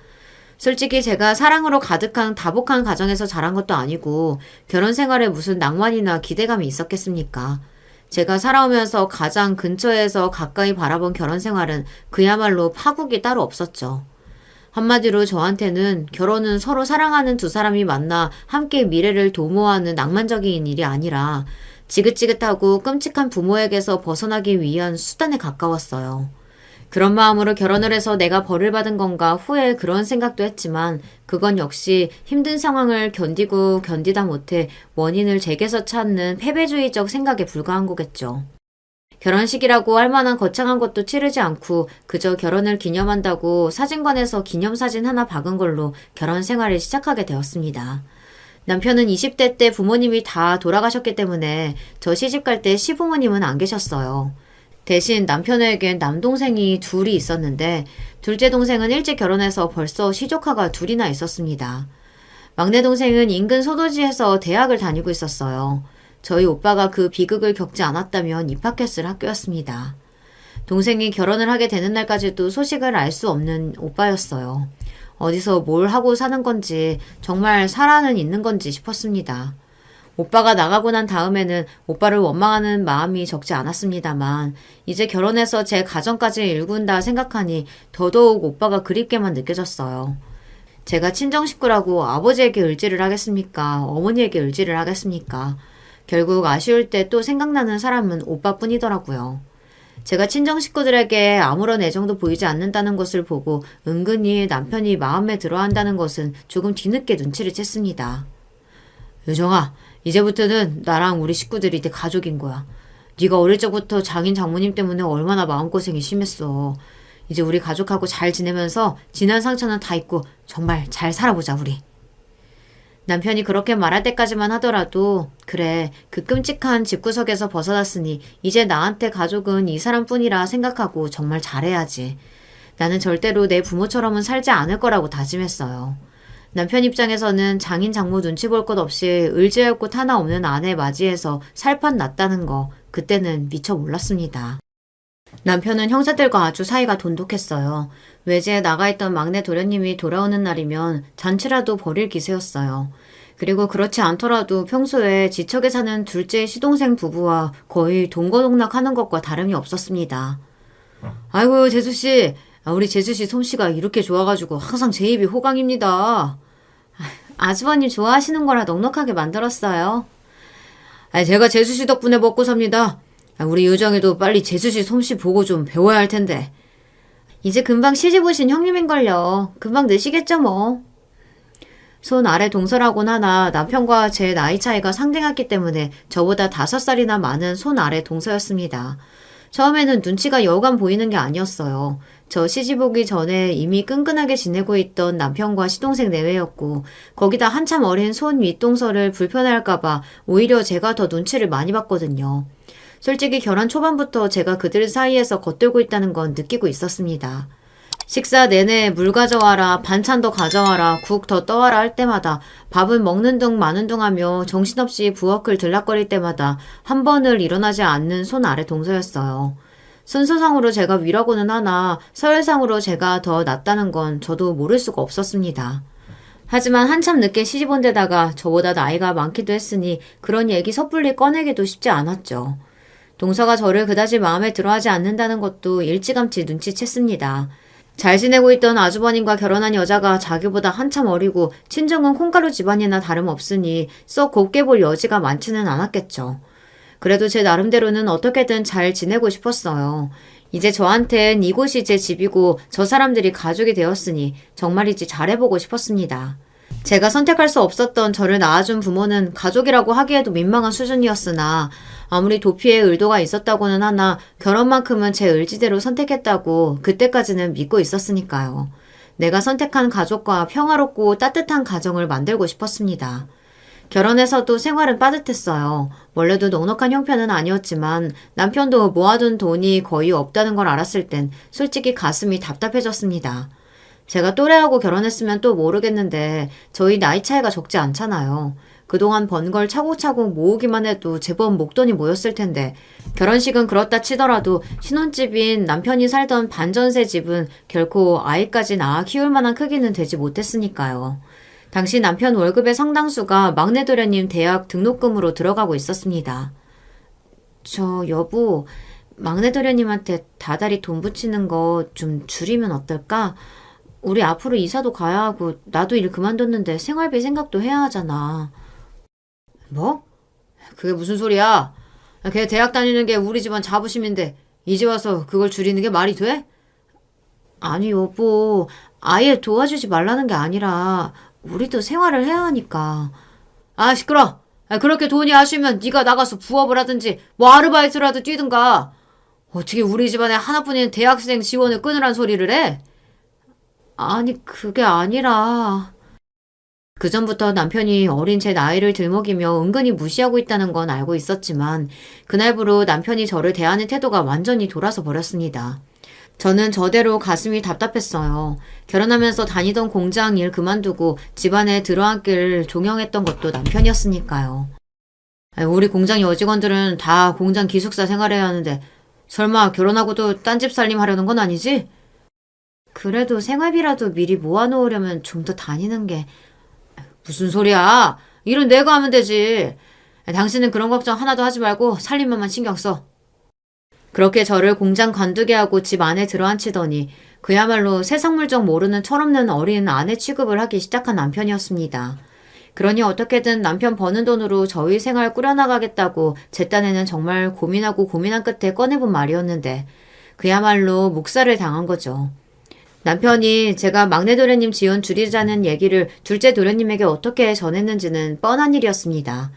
Speaker 2: 솔직히 제가 사랑으로 가득한 다복한 가정에서 자란 것도 아니고 결혼 생활에 무슨 낭만이나 기대감이 있었겠습니까? 제가 살아오면서 가장 근처에서 가까이 바라본 결혼 생활은 그야말로 파국이 따로 없었죠. 한마디로 저한테는 결혼은 서로 사랑하는 두 사람이 만나 함께 미래를 도모하는 낭만적인 일이 아니라 지긋지긋하고 끔찍한 부모에게서 벗어나기 위한 수단에 가까웠어요. 그런 마음으로 결혼을 해서 내가 벌을 받은 건가 후에 그런 생각도 했지만 그건 역시 힘든 상황을 견디고 견디다 못해 원인을 제게서 찾는 패배주의적 생각에 불과한 거겠죠. 결혼식이라고 할 만한 거창한 것도 치르지 않고 그저 결혼을 기념한다고 사진관에서 기념사진 하나 박은 걸로 결혼 생활을 시작하게 되었습니다. 남편은 20대 때 부모님이 다 돌아가셨기 때문에 저 시집갈 때 시부모님은 안 계셨어요. 대신 남편에겐 남동생이 둘이 있었는데 둘째 동생은 일찍 결혼해서 벌써 시조카가 둘이나 있었습니다. 막내 동생은 인근 소도지에서 대학을 다니고 있었어요. 저희 오빠가 그 비극을 겪지 않았다면 입학했을 학교였습니다. 동생이 결혼을 하게 되는 날까지도 소식을 알 수 없는 오빠였어요. 어디서 뭘 하고 사는 건지, 정말 살아는 있는 건지 싶었습니다. 오빠가 나가고 난 다음에는 오빠를 원망하는 마음이 적지 않았습니다만, 이제 결혼해서 제 가정까지 일군다 생각하니 더더욱 오빠가 그립게만 느껴졌어요. 제가 친정 식구라고 아버지에게 의지를 하겠습니까? 어머니에게 의지를 하겠습니까? 결국 아쉬울 때 또 생각나는 사람은 오빠뿐이더라고요. 제가 친정 식구들에게 아무런 애정도 보이지 않는다는 것을 보고 은근히 남편이 마음에 들어한다는 것은 조금 뒤늦게 눈치를 챘습니다. 유정아, 이제부터는 나랑 우리 식구들이 내 가족인 거야. 네가 어릴 적부터 장인 장모님 때문에 얼마나 마음고생이 심했어. 이제 우리 가족하고 잘 지내면서 지난 상처는 다 잊고 정말 잘 살아보자, 우리. 남편이 그렇게 말할 때까지만 하더라도 그래, 그 끔찍한 집구석에서 벗어났으니 이제 나한테 가족은 이 사람뿐이라 생각하고 정말 잘해야지. 나는 절대로 내 부모처럼은 살지 않을 거라고 다짐했어요. 남편 입장에서는 장인 장모 눈치 볼 것 없이 의지할 곳 하나 없는 아내 맞이해서 살판 났다는 거 그때는 미처 몰랐습니다. 남편은 형사들과 아주 사이가 돈독했어요. 외지에 나가있던 막내 도련님이 돌아오는 날이면 잔치라도 벌일 기세였어요. 그리고 그렇지 않더라도 평소에 지척에 사는 둘째 시동생 부부와 거의 동거동락하는 것과 다름이 없었습니다. 아이고 재수씨, 우리 재수씨 솜씨가 이렇게 좋아가지고 항상 제 입이 호강입니다. 아주버님 좋아하시는 거라 넉넉하게 만들었어요. 제가 재수씨 덕분에 먹고 삽니다. 우리 유정이도 빨리 재수씨 솜씨 보고 좀 배워야 할 텐데. 이제 금방 시집 오신 형님인걸요. 금방 느시겠죠 뭐. 손 아래 동서라곤 하나 남편과 제 나이 차이가 상등했기 때문에 저보다 5살이나 많은 손 아래 동서였습니다. 처음에는 눈치가 여간 보이는 게 아니었어요. 저 시집 오기 전에 이미 끈끈하게 지내고 있던 남편과 시동생 내외였고 거기다 한참 어린 손 윗동서를 불편해할까봐 오히려 제가 더 눈치를 많이 봤거든요. 솔직히 결혼 초반부터 제가 그들 사이에서 겉돌고 있다는 건 느끼고 있었습니다. 식사 내내 물 가져와라, 반찬 더 가져와라, 국 더 떠와라 할 때마다 밥은 먹는 둥 마는 둥 하며 정신없이 부엌을 들락거릴 때마다 한 번을 일어나지 않는 손 아래 동서였어요. 순서상으로 제가 위라고는 하나 서열상으로 제가 더 낫다는 건 저도 모를 수가 없었습니다. 하지만 한참 늦게 시집 온 데다가 저보다 나이가 많기도 했으니 그런 얘기 섣불리 꺼내기도 쉽지 않았죠. 동서가 저를 그다지 마음에 들어하지 않는다는 것도 일찌감치 눈치챘습니다. 잘 지내고 있던 아주버님과 결혼한 여자가 자기보다 한참 어리고 친정은 콩가루 집안이나 다름없으니 썩 곱게 볼 여지가 많지는 않았겠죠. 그래도 제 나름대로는 어떻게든 잘 지내고 싶었어요. 이제 저한텐 이곳이 제 집이고 저 사람들이 가족이 되었으니 정말이지 잘해보고 싶었습니다. 제가 선택할 수 없었던 저를 낳아준 부모는 가족이라고 하기에도 민망한 수준이었으나 아무리 도피의 의도가 있었다고는 하나 결혼만큼은 제 의지대로 선택했다고 그때까지는 믿고 있었으니까요. 내가 선택한 가족과 평화롭고 따뜻한 가정을 만들고 싶었습니다. 결혼해서도 생활은 빠듯했어요. 원래도 넉넉한 형편은 아니었지만 남편도 모아둔 돈이 거의 없다는 걸 알았을 땐 솔직히 가슴이 답답해졌습니다. 제가 또래하고 결혼했으면 또 모르겠는데 저희 나이 차이가 적지 않잖아요. 그동안 번 걸 차곡차곡 모으기만 해도 제법 목돈이 모였을 텐데 결혼식은 그렇다 치더라도 신혼집인 남편이 살던 반전세 집은 결코 아이까지 낳아 키울 만한 크기는 되지 못했으니까요. 당시 남편 월급의 상당수가 막내 도련님 대학 등록금으로 들어가고 있었습니다. 여보, 막내 도련님한테 다달이 돈 붙이는 거 좀 줄이면 어떨까? 우리 앞으로 이사도 가야 하고 나도 일 그만뒀는데 생활비 생각도 해야 하잖아. 뭐? 그게 무슨 소리야? 걔 대학 다니는 게 우리 집안 자부심인데 이제 와서 그걸 줄이는 게 말이 돼? 아니 여보, 아예 도와주지 말라는 게 아니라 우리도 생활을 해야 하니까. 아 시끄러. 그렇게 돈이 아쉬우면 네가 나가서 부업을 하든지 뭐 아르바이트라도 뛰든가. 어떻게 우리 집안에 하나뿐인 대학생 지원을 끊으란 소리를 해? 아니 그게 아니라 그전부터 남편이 어린 제 나이를 들먹이며 은근히 무시하고 있다는 건 알고 있었지만 그날부로 남편이 저를 대하는 태도가 완전히 돌아서 버렸습니다. 저는 저대로 가슴이 답답했어요. 결혼하면서 다니던 공장 일 그만두고 집안에 들어앉기를 종용했던 것도 남편이었으니까요. 우리 공장 여직원들은 다 공장 기숙사 생활해야 하는데 설마 결혼하고도 딴집 살림 하려는 건 아니지? 그래도 생활비라도 미리 모아놓으려면 좀 더 다니는 게. 무슨 소리야? 일은 내가 하면 되지. 당신은 그런 걱정 하나도 하지 말고 살림만만 신경 써. 그렇게 저를 공장 관두게 하고 집 안에 들어앉히더니 그야말로 세상 물정 모르는 철없는 어린 아내 취급을 하기 시작한 남편이었습니다. 그러니 어떻게든 남편 버는 돈으로 저희 생활 꾸려나가겠다고 제 딴에는 정말 고민하고 고민한 끝에 꺼내본 말이었는데 그야말로 묵살을 당한 거죠. 남편이 제가 막내 도련님 지원 줄이자는 얘기를 둘째 도련님에게 어떻게 전했는지는 뻔한 일이었습니다.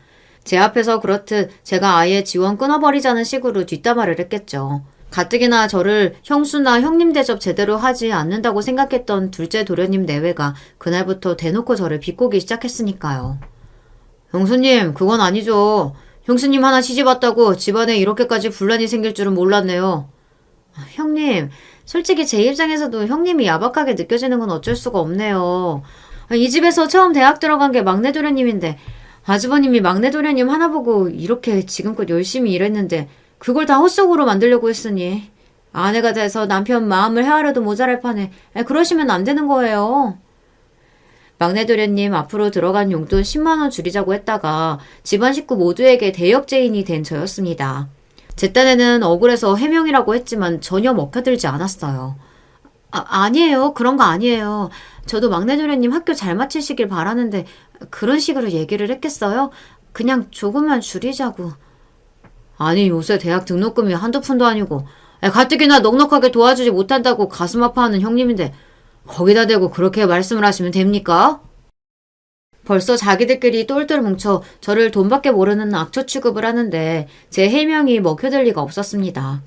Speaker 2: 제 앞에서 그렇듯 제가 아예 지원 끊어버리자는 식으로 뒷담화를 했겠죠. 가뜩이나 저를 형수나 형님 대접 제대로 하지 않는다고 생각했던 둘째 도련님 내외가 그날부터 대놓고 저를 비꼬기 시작했으니까요. 형수님, 그건 아니죠. 형수님 하나 시집 왔다고 집안에 이렇게까지 분란이 생길 줄은 몰랐네요. 형님, 솔직히 제 입장에서도 형님이 야박하게 느껴지는 건 어쩔 수가 없네요. 이 집에서 처음 대학 들어간 게 막내 도련님인데 아주버님이 막내 도련님 하나 보고 이렇게 지금껏 열심히 일했는데 그걸 다 헛속으로 만들려고 했으니 아내가 돼서 남편 마음을 헤아려도 모자랄 판에 그러시면 안 되는 거예요. 막내 도련님 앞으로 들어간 용돈 10만 원 줄이자고 했다가 집안 식구 모두에게 대역죄인이 된 저였습니다. 제 딴에는 억울해서 해명이라고 했지만 전혀 먹혀들지 않았어요. 아니에요. 그런 거 아니에요. 저도 막내 도련님 학교 잘 마치시길 바라는데 그런 식으로 얘기를 했겠어요? 그냥 조금만 줄이자고. 아니 요새 대학 등록금이 한두 푼도 아니고 가뜩이나 넉넉하게 도와주지 못한다고 가슴 아파하는 형님인데 거기다 대고 그렇게 말씀을 하시면 됩니까? 벌써 자기들끼리 똘똘 뭉쳐 저를 돈밖에 모르는 악처 취급을 하는데 제 해명이 먹혀들 리가 없었습니다.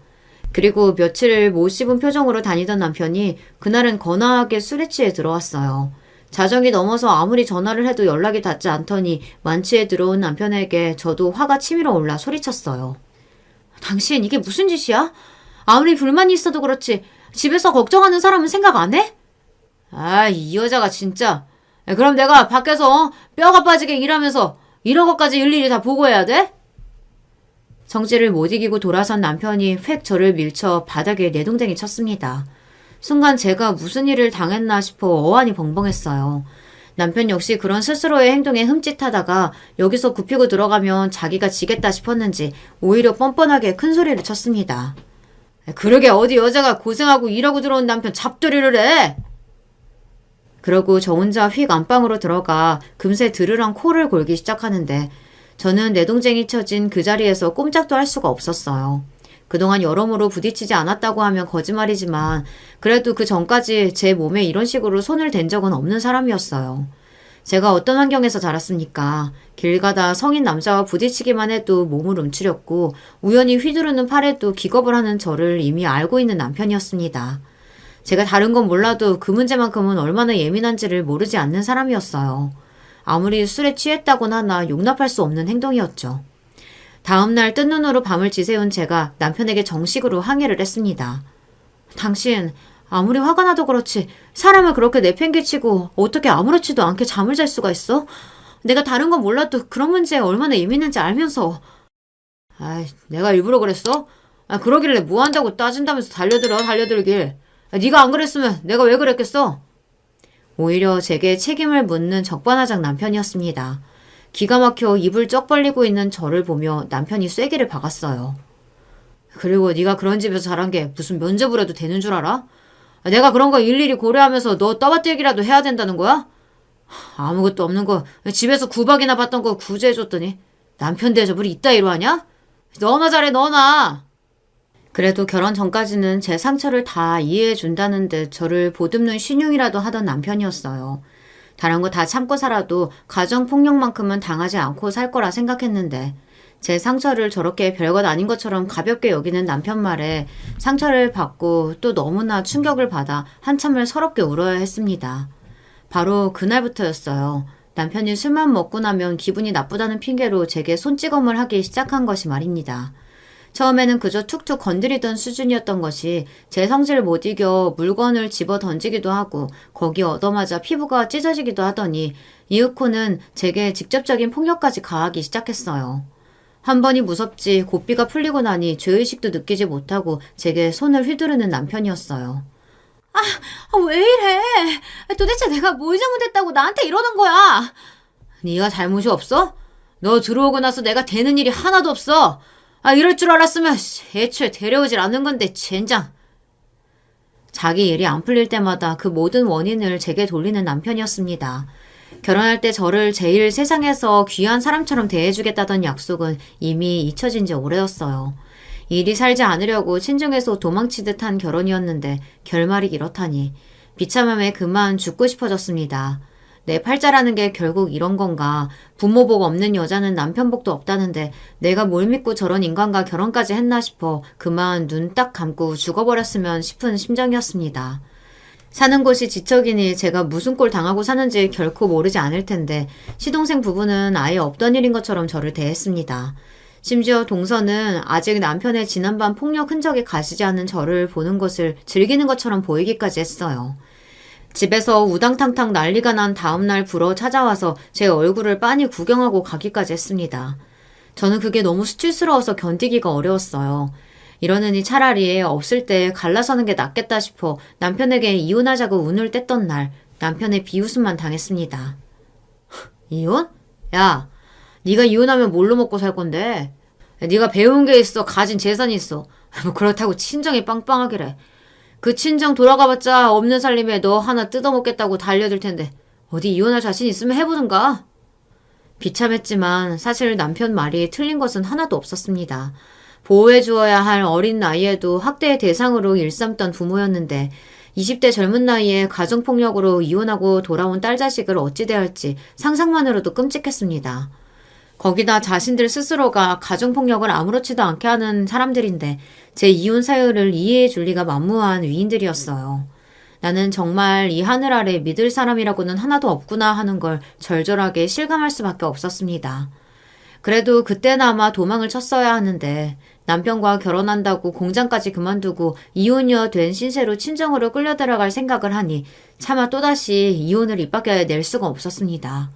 Speaker 2: 그리고 며칠을 못 씹은 표정으로 다니던 남편이 그날은 거나하게 술에 취해 들어왔어요. 자정이 넘어서 아무리 전화를 해도 연락이 닿지 않더니 만취해 들어온 남편에게 저도 화가 치밀어 올라 소리쳤어요. 당신 이게 무슨 짓이야? 아무리 불만이 있어도 그렇지 집에서 걱정하는 사람은 생각 안 해? 이 여자가 진짜. 그럼 내가 밖에서 뼈가 빠지게 일하면서 이런 것까지 일일이 다 보고해야 돼? 성질을 못 이기고 돌아선 남편이 휙 저를 밀쳐 바닥에 내동댕이 쳤습니다. 순간 제가 무슨 일을 당했나 싶어 어안이 벙벙했어요. 남편 역시 그런 스스로의 행동에 흠칫하다가 여기서 굽히고 들어가면 자기가 지겠다 싶었는지 오히려 뻔뻔하게 큰 소리를 쳤습니다. 그러게 어디 여자가 고생하고 일하고 들어온 남편 잡돌이를 해! 그러고 저 혼자 휙 안방으로 들어가 금세 드르렁 코를 골기 시작하는데 저는 내동쟁이 쳐진 그 자리에서 꼼짝도 할 수가 없었어요. 그동안 여러모로 부딪히지 않았다고 하면 거짓말이지만 그래도 그 전까지 제 몸에 이런 식으로 손을 댄 적은 없는 사람이었어요. 제가 어떤 환경에서 자랐습니까? 길 가다 성인 남자와 부딪히기만 해도 몸을 움츠렸고 우연히 휘두르는 팔에도 기겁을 하는 저를 이미 알고 있는 남편이었습니다. 제가 다른 건 몰라도 그 문제만큼은 얼마나 예민한지를 모르지 않는 사람이었어요. 아무리 술에 취했다곤 하나 용납할 수 없는 행동이었죠. 다음날 뜬 눈으로 밤을 지새운 제가 남편에게 정식으로 항의를 했습니다. 당신 아무리 화가 나도 그렇지 사람을 그렇게 내팽개치고 어떻게 아무렇지도 않게 잠을 잘 수가 있어? 내가 다른 건 몰라도 그런 문제에 얼마나 예민한지 알면서. 내가 일부러 그랬어? 그러길래 뭐 한다고 따진다면서 달려들길. 네가 안 그랬으면 내가 왜 그랬겠어? 오히려 제게 책임을 묻는 적반하장 남편이었습니다. 기가 막혀 입을 쩍 벌리고 있는 저를 보며 남편이 쐐기를 박았어요. 그리고 네가 그런 집에서 자란 게 무슨 면접을 해도 되는 줄 알아? 내가 그런 거 일일이 고려하면서 너 떠받들기라도 해야 된다는 거야? 아무것도 없는 거 집에서 구박이나 받던 거 구제해줬더니 남편 대접을 이따위로 하냐? 너나 잘해 너나. 그래도 결혼 전까지는 제 상처를 다 이해해준다는데 저를 보듬는 신용이라도 하던 남편이었어요. 다른 거 다 참고 살아도 가정폭력만큼은 당하지 않고 살 거라 생각했는데 제 상처를 저렇게 별것 아닌 것처럼 가볍게 여기는 남편 말에 상처를 받고 또 너무나 충격을 받아 한참을 서럽게 울어야 했습니다. 바로 그날부터였어요. 남편이 술만 먹고 나면 기분이 나쁘다는 핑계로 제게 손찌검을 하기 시작한 것이 말입니다. 처음에는 그저 툭툭 건드리던 수준이었던 것이 제 성질을 못 이겨 물건을 집어 던지기도 하고 거기 얻어맞아 피부가 찢어지기도 하더니 이윽고는 제게 직접적인 폭력까지 가하기 시작했어요. 한 번이 무섭지 고삐가 풀리고 나니 죄의식도 느끼지 못하고 제게 손을 휘두르는 남편이었어요. 왜 이래? 도대체 내가 뭘 잘못했다고 나한테 이러는 거야? 네가 잘못이 없어? 너 들어오고 나서 내가 되는 일이 하나도 없어. 이럴 줄 알았으면 애초에 데려오질 않는 건데 젠장. 자기 일이 안 풀릴 때마다 그 모든 원인을 제게 돌리는 남편이었습니다. 결혼할 때 저를 제일 세상에서 귀한 사람처럼 대해주겠다던 약속은 이미 잊혀진 지 오래였어요. 일이 살지 않으려고 친정에서 도망치듯 한 결혼이었는데 결말이 이렇다니 비참함에 그만 죽고 싶어졌습니다. 내 팔자라는 게 결국 이런 건가. 부모 복 없는 여자는 남편 복도 없다는데 내가 뭘 믿고 저런 인간과 결혼까지 했나 싶어 그만 눈 딱 감고 죽어버렸으면 싶은 심정이었습니다. 사는 곳이 지척이니 제가 무슨 꼴 당하고 사는지 결코 모르지 않을 텐데 시동생 부부는 아예 없던 일인 것처럼 저를 대했습니다. 심지어 동서는 아직 남편의 지난밤 폭력 흔적이 가시지 않은 저를 보는 것을 즐기는 것처럼 보이기까지 했어요. 집에서 우당탕탕 난리가 난 다음날 불어 찾아와서 제 얼굴을 빤히 구경하고 가기까지 했습니다. 저는 그게 너무 수치스러워서 견디기가 어려웠어요. 이러느니 차라리 없을 때 갈라서는 게 낫겠다 싶어 남편에게 이혼하자고 운을 뗐던 날 남편의 비웃음만 당했습니다. 이혼? 야, 네가 이혼하면 뭘로 먹고 살 건데? 네가 배운 게 있어, 가진 재산이 있어. 뭐 그렇다고 친정이 빵빵하기래. 그 친정 돌아가봤자 없는 살림에 너 하나 뜯어먹겠다고 달려들 텐데 어디 이혼할 자신 있으면 해보든가. 비참했지만 사실 남편 말이 틀린 것은 하나도 없었습니다. 보호해주어야 할 어린 나이에도 학대의 대상으로 일삼던 부모였는데 20대 젊은 나이에 가정폭력으로 이혼하고 돌아온 딸 자식을 어찌 대할지 상상만으로도 끔찍했습니다. 거기다 자신들 스스로가 가정폭력을 아무렇지도 않게 하는 사람들인데 제 이혼 사유를 이해해 줄 리가 만무한 위인들이었어요. 나는 정말 이 하늘 아래 믿을 사람이라고는 하나도 없구나 하는 걸 절절하게 실감할 수밖에 없었습니다. 그래도 그때나마 도망을 쳤어야 하는데 남편과 결혼한다고 공장까지 그만두고 이혼녀 된 신세로 친정으로 끌려 들어갈 생각을 하니 차마 또다시 이혼을 입 밖에 낼 수가 없었습니다.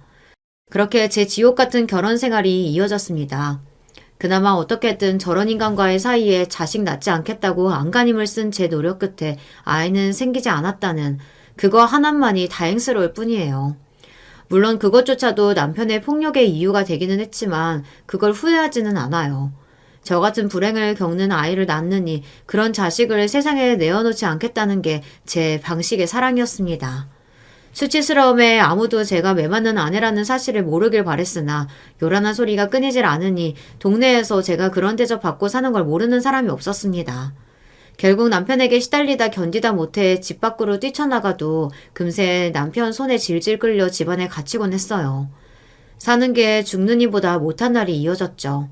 Speaker 2: 그렇게 제 지옥 같은 결혼 생활이 이어졌습니다. 그나마 어떻게든 저런 인간과의 사이에 자식 낳지 않겠다고 안간힘을 쓴 제 노력 끝에 아이는 생기지 않았다는 그거 하나만이 다행스러울 뿐이에요. 물론 그것조차도 남편의 폭력의 이유가 되기는 했지만 그걸 후회하지는 않아요. 저 같은 불행을 겪는 아이를 낳느니 그런 자식을 세상에 내어놓지 않겠다는 게 제 방식의 사랑이었습니다. 수치스러움에 아무도 제가 매맞는 아내라는 사실을 모르길 바랬으나 요란한 소리가 끊이질 않으니 동네에서 제가 그런 대접 받고 사는 걸 모르는 사람이 없었습니다. 결국 남편에게 시달리다 견디다 못해 집 밖으로 뛰쳐나가도 금세 남편 손에 질질 끌려 집안에 갇히곤 했어요. 사는 게 죽는 이보다 못한 날이 이어졌죠.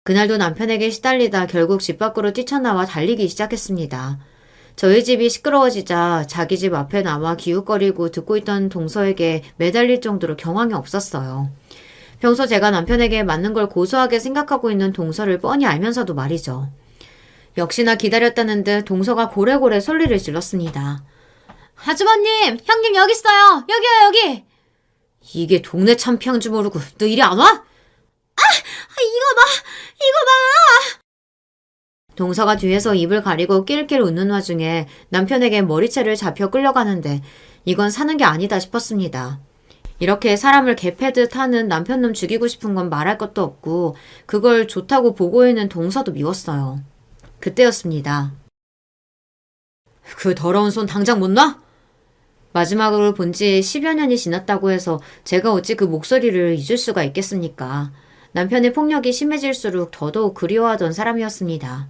Speaker 2: 그날도 남편에게 시달리다 결국 집 밖으로 뛰쳐나와 달리기 시작했습니다. 저희 집이 시끄러워지자 자기 집 앞에 나와 기웃거리고 듣고 있던 동서에게 매달릴 정도로 경황이 없었어요. 평소 제가 남편에게 맞는 걸 고소하게 생각하고 있는 동서를 뻔히 알면서도 말이죠. 역시나 기다렸다는 듯 동서가 고래고래 소리를 질렀습니다. 아주버님, 형님 여기 있어요. 여기요, 여기. 이게 동네 참평주 모르고 너 이리 안 와? 이거 봐, 이거 봐. 동서가 뒤에서 입을 가리고 낄낄 웃는 와중에 남편에게 머리채를 잡혀 끌려가는데 이건 사는 게 아니다 싶었습니다. 이렇게 사람을 개패듯 하는 남편놈 죽이고 싶은 건 말할 것도 없고 그걸 좋다고 보고 있는 동서도 미웠어요. 그때였습니다. 그 더러운 손 당장 못 놔? 마지막으로 본 지 10여 년이 지났다고 해서 제가 어찌 그 목소리를 잊을 수가 있겠습니까? 남편의 폭력이 심해질수록 더더욱 그리워하던 사람이었습니다.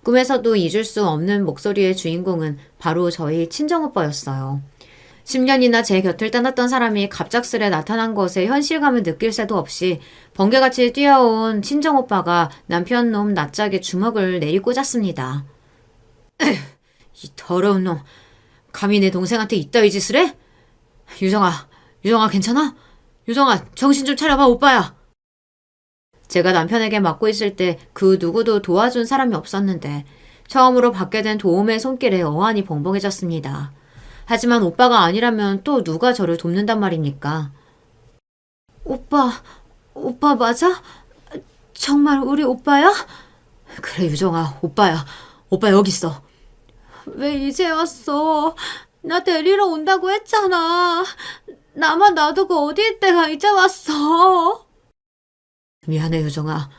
Speaker 2: 꿈에서도 잊을 수 없는 목소리의 주인공은 바로 저희 친정오빠였어요. 10년이나 제 곁을 떠났던 사람이 갑작스레 나타난 것에 현실감을 느낄 새도 없이 번개같이 뛰어온 친정오빠가 남편놈 낯짝에 주먹을 내리꽂았습니다. 이 더러운 놈, 감히 내 동생한테 이따위 짓을 해? 유정아 괜찮아? 유정아 정신 좀 차려봐 오빠야. 제가 남편에게 맡고 있을 때 그 누구도 도와준 사람이 없었는데 처음으로 받게 된 도움의 손길에 어안이 벙벙해졌습니다. 하지만 오빠가 아니라면 또 누가 저를 돕는단 말입니까? 오빠 맞아? 정말 우리 오빠야? 그래, 유정아, 오빠야. 오빠 여기 있어. 왜 이제 왔어? 나 데리러 온다고 했잖아. 나만 놔두고 어디 있다가 이제 왔어. 미안해, 유정아.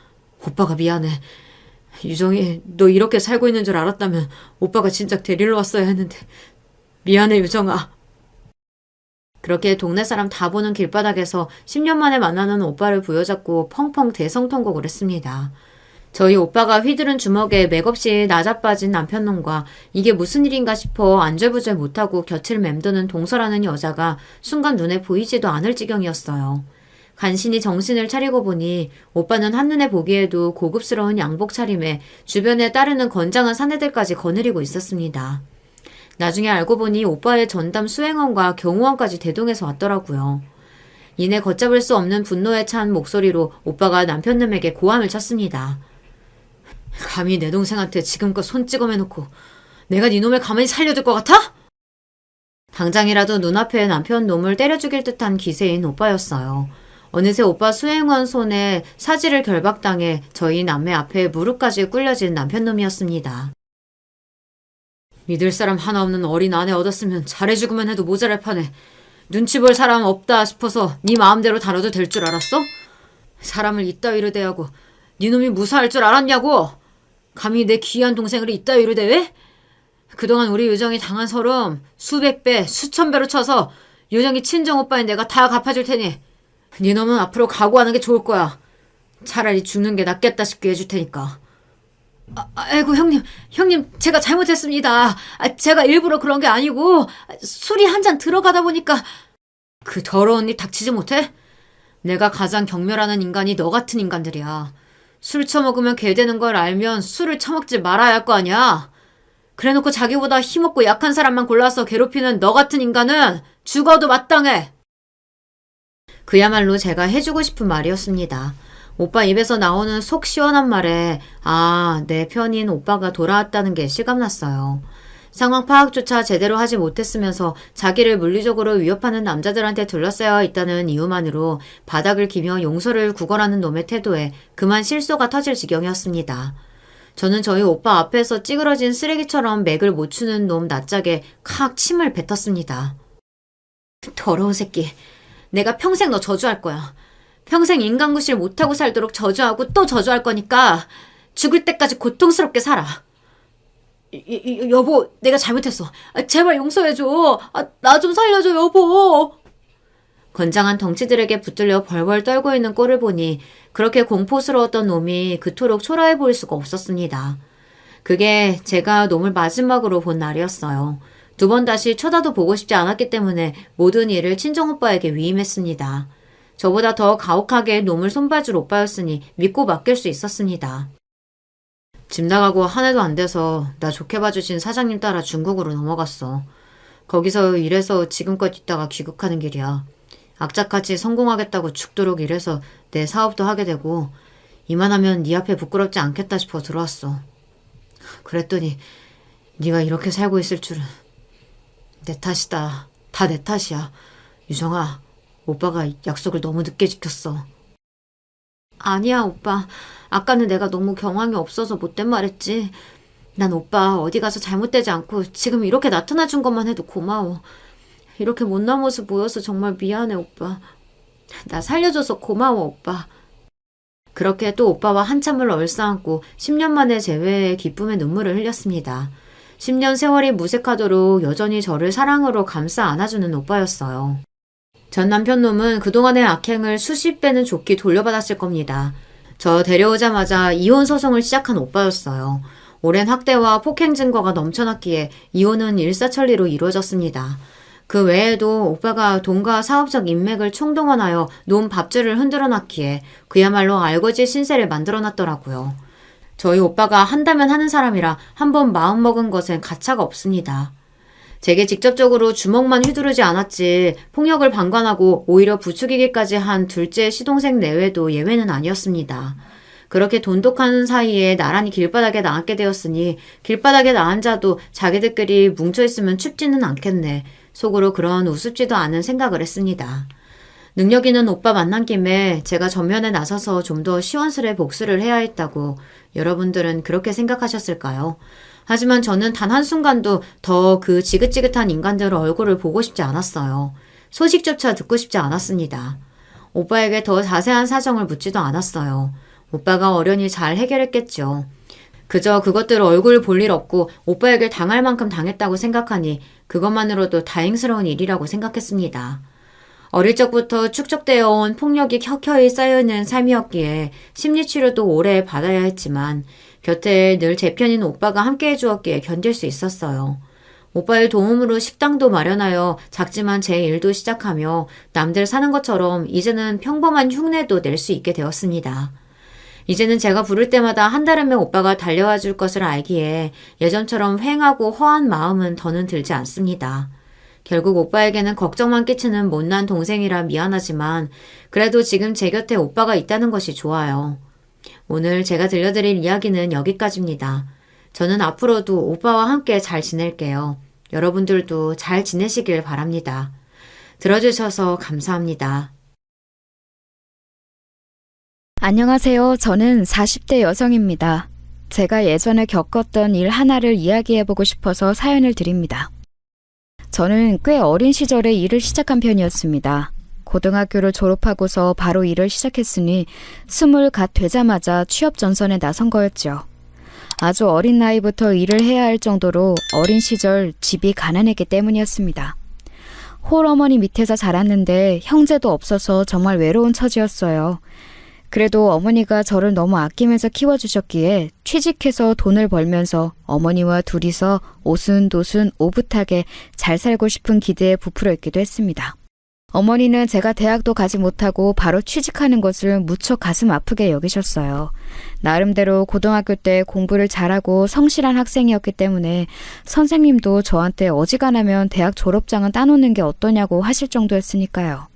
Speaker 2: 오빠가 미안해. 유정이, 너 이렇게 살고 있는 줄 알았다면 오빠가 진작 데리러 왔어야 했는데. 미안해, 유정아. 그렇게 동네 사람 다 보는 길바닥에서 10년 만에 만나는 오빠를 부여잡고 펑펑 대성통곡을 했습니다. 저희 오빠가 휘두른 주먹에 맥없이 나자빠진 남편놈과 이게 무슨 일인가 싶어 안절부절 못하고 곁을 맴도는 동서라는 여자가 순간 눈에 보이지도 않을 지경이었어요. 간신히 정신을 차리고 보니 오빠는 한눈에 보기에도 고급스러운 양복 차림에 주변에 따르는 건장한 사내들까지 거느리고 있었습니다. 나중에 알고 보니 오빠의 전담 수행원과 경호원까지 대동해서 왔더라고요. 이내 걷잡을 수 없는 분노에 찬 목소리로 오빠가 남편놈에게 고함을 쳤습니다. 감히 내 동생한테 지금껏 손 찍어매놓고 내가 네 놈을 가만히 살려둘 것 같아? 당장이라도 눈앞에 남편 놈을 때려 죽일 듯한 기세인 오빠였어요. 어느새 오빠 수행원 손에 사지를 결박당해 저희 남매 앞에 무릎까지 꿇려진 남편 놈이었습니다. 믿을 사람 하나 없는 어린 아내 얻었으면 잘해주기만 해도 모자랄 판에 눈치 볼 사람 없다 싶어서 네 마음대로 다뤄도 될 줄 알았어? 사람을 이따위로 대하고 네 놈이 무사할 줄 알았냐고! 감히 내 귀한 동생을 이따위로 대해? 그동안 우리 유정이 당한 서름 수백 배, 수천 배로 쳐서 유정이 친정 오빠인 내가 다 갚아줄 테니 네 놈은 앞으로 각오하는 게 좋을 거야. 차라리 죽는 게 낫겠다 싶게 해줄 테니까. 아이고 형님 제가 잘못했습니다. 제가 일부러 그런 게 아니고 술이 한 잔 들어가다 보니까. 그 더러운 일 닥치지 못해? 내가 가장 경멸하는 인간이 너 같은 인간들이야. 술 처먹으면 개 되는 걸 알면 술을 처먹지 말아야 할 거 아니야. 그래놓고 자기보다 힘없고 약한 사람만 골라서 괴롭히는 너 같은 인간은 죽어도 마땅해. 그야말로 제가 해주고 싶은 말이었습니다. 오빠 입에서 나오는 속 시원한 말에 내 편인 오빠가 돌아왔다는 게 실감났어요. 상황 파악조차 제대로 하지 못했으면서 자기를 물리적으로 위협하는 남자들한테 둘러싸여 있다는 이유만으로 바닥을 기며 용서를 구걸하는 놈의 태도에 그만 실소가 터질 지경이었습니다. 저는 저희 오빠 앞에서 찌그러진 쓰레기처럼 맥을 못 추는 놈 낯짝에 칵 침을 뱉었습니다. 더러운 새끼. 내가 평생 너 저주할 거야. 평생 인간구실 못하고 살도록 저주하고 또 저주할 거니까 죽을 때까지 고통스럽게 살아. 여보, 내가 잘못했어. 제발 용서해줘. 나 좀 살려줘, 여보. 건장한 덩치들에게 붙들려 벌벌 떨고 있는 꼴을 보니 그렇게 공포스러웠던 놈이 그토록 초라해 보일 수가 없었습니다. 그게 제가 놈을 마지막으로 본 날이었어요. 두 번 다시 쳐다도 보고 싶지 않았기 때문에 모든 일을 친정오빠에게 위임했습니다. 저보다 더 가혹하게 놈을 손봐줄 오빠였으니 믿고 맡길 수 있었습니다. 집 나가고 한 해도 안 돼서 나 좋게 봐주신 사장님 따라 중국으로 넘어갔어. 거기서 일해서 지금껏 있다가 귀국하는 길이야. 악착같이 성공하겠다고 죽도록 일해서 내 사업도 하게 되고 이만하면 네 앞에 부끄럽지 않겠다 싶어 들어왔어. 그랬더니 네가 이렇게 살고 있을 줄은. 내 탓이다. 다 내 탓이야. 유정아, 오빠가 약속을 너무 늦게 지켰어. 아니야, 오빠. 아까는 내가 너무 경황이 없어서 못된 말했지. 난 오빠 어디 가서 잘못되지 않고 지금 이렇게 나타나준 것만 해도 고마워. 이렇게 못난 모습 보여서 정말 미안해, 오빠. 나 살려줘서 고마워, 오빠. 그렇게 또 오빠와 한참을 얼싸안고 10년 만에 재회에 기쁨의 눈물을 흘렸습니다. 10년 세월이 무색하도록 여전히 저를 사랑으로 감싸 안아주는 오빠였어요. 전 남편놈은 그동안의 악행을 수십 배는 좋게 돌려받았을 겁니다. 저 데려오자마자 이혼 소송을 시작한 오빠였어요. 오랜 학대와 폭행 증거가 넘쳐났기에 이혼은 일사천리로 이루어졌습니다. 그 외에도 오빠가 돈과 사업적 인맥을 총동원하여 놈 밥줄을 흔들어 놨기에 그야말로 알거지 신세를 만들어 놨더라고요. 저희 오빠가 한다면 하는 사람이라 한번 마음먹은 것엔 가차가 없습니다. 제게 직접적으로 주먹만 휘두르지 않았지 폭력을 방관하고 오히려 부추기기까지 한 둘째 시동생 내외도 예외는 아니었습니다. 그렇게 돈독한 사이에 나란히 길바닥에 나앉게 되었으니 길바닥에 나앉아도 자기들끼리 뭉쳐있으면 춥지는 않겠네. 속으로 그런 우습지도 않은 생각을 했습니다. 능력 있는 오빠 만난 김에 제가 전면에 나서서 좀 더 시원스레 복수를 해야 했다고 여러분들은 그렇게 생각하셨을까요? 하지만 저는 단 한순간도 더 그 지긋지긋한 인간들 얼굴을 보고 싶지 않았어요. 소식조차 듣고 싶지 않았습니다. 오빠에게 더 자세한 사정을 묻지도 않았어요. 오빠가 어련히 잘 해결했겠죠. 그저 그것들 얼굴 볼 일 없고 오빠에게 당할 만큼 당했다고 생각하니 그것만으로도 다행스러운 일이라고 생각했습니다. 어릴 적부터 축적되어 온 폭력이 켜켜이 쌓여있는 삶이었기에 심리치료도 오래 받아야 했지만 곁에 늘 제 편인 오빠가 함께 해주었기에 견딜 수 있었어요. 오빠의 도움으로 식당도 마련하여 작지만 제 일도 시작하며 남들 사는 것처럼 이제는 평범한 흉내도 낼 수 있게 되었습니다. 이제는 제가 부를 때마다 한달이면 오빠가 달려와 줄 것을 알기에 예전처럼 휑하고 허한 마음은 더는 들지 않습니다. 결국 오빠에게는 걱정만 끼치는 못난 동생이라 미안하지만 그래도 지금 제 곁에 오빠가 있다는 것이 좋아요. 오늘 제가 들려드릴 이야기는 여기까지입니다. 저는 앞으로도 오빠와 함께 잘 지낼게요. 여러분들도 잘 지내시길 바랍니다. 들어주셔서 감사합니다.
Speaker 3: 안녕하세요. 저는 40대 여성입니다. 제가 예전에 겪었던 일 하나를 이야기해보고 싶어서 사연을 드립니다. 저는 꽤 어린 시절에 일을 시작한 편이었습니다. 고등학교를 졸업하고서 바로 일을 시작했으니 20 갓 되자마자 취업 전선에 나선 거였죠. 아주 어린 나이부터 일을 해야 할 정도로 어린 시절 집이 가난했기 때문이었습니다. 홀어머니 밑에서 자랐는데 형제도 없어서 정말 외로운 처지였어요. 그래도 어머니가 저를 너무 아끼면서 키워주셨기에 취직해서 돈을 벌면서 어머니와 둘이서 오순도순 오붓하게 잘 살고 싶은 기대에 부풀어 있기도 했습니다. 어머니는 제가 대학도 가지 못하고 바로 취직하는 것을 무척 가슴 아프게 여기셨어요. 나름대로 고등학교 때 공부를 잘하고 성실한 학생이었기 때문에 선생님도 저한테 어지간하면 대학 졸업장은 따놓는 게 어떠냐고 하실 정도였으니까요.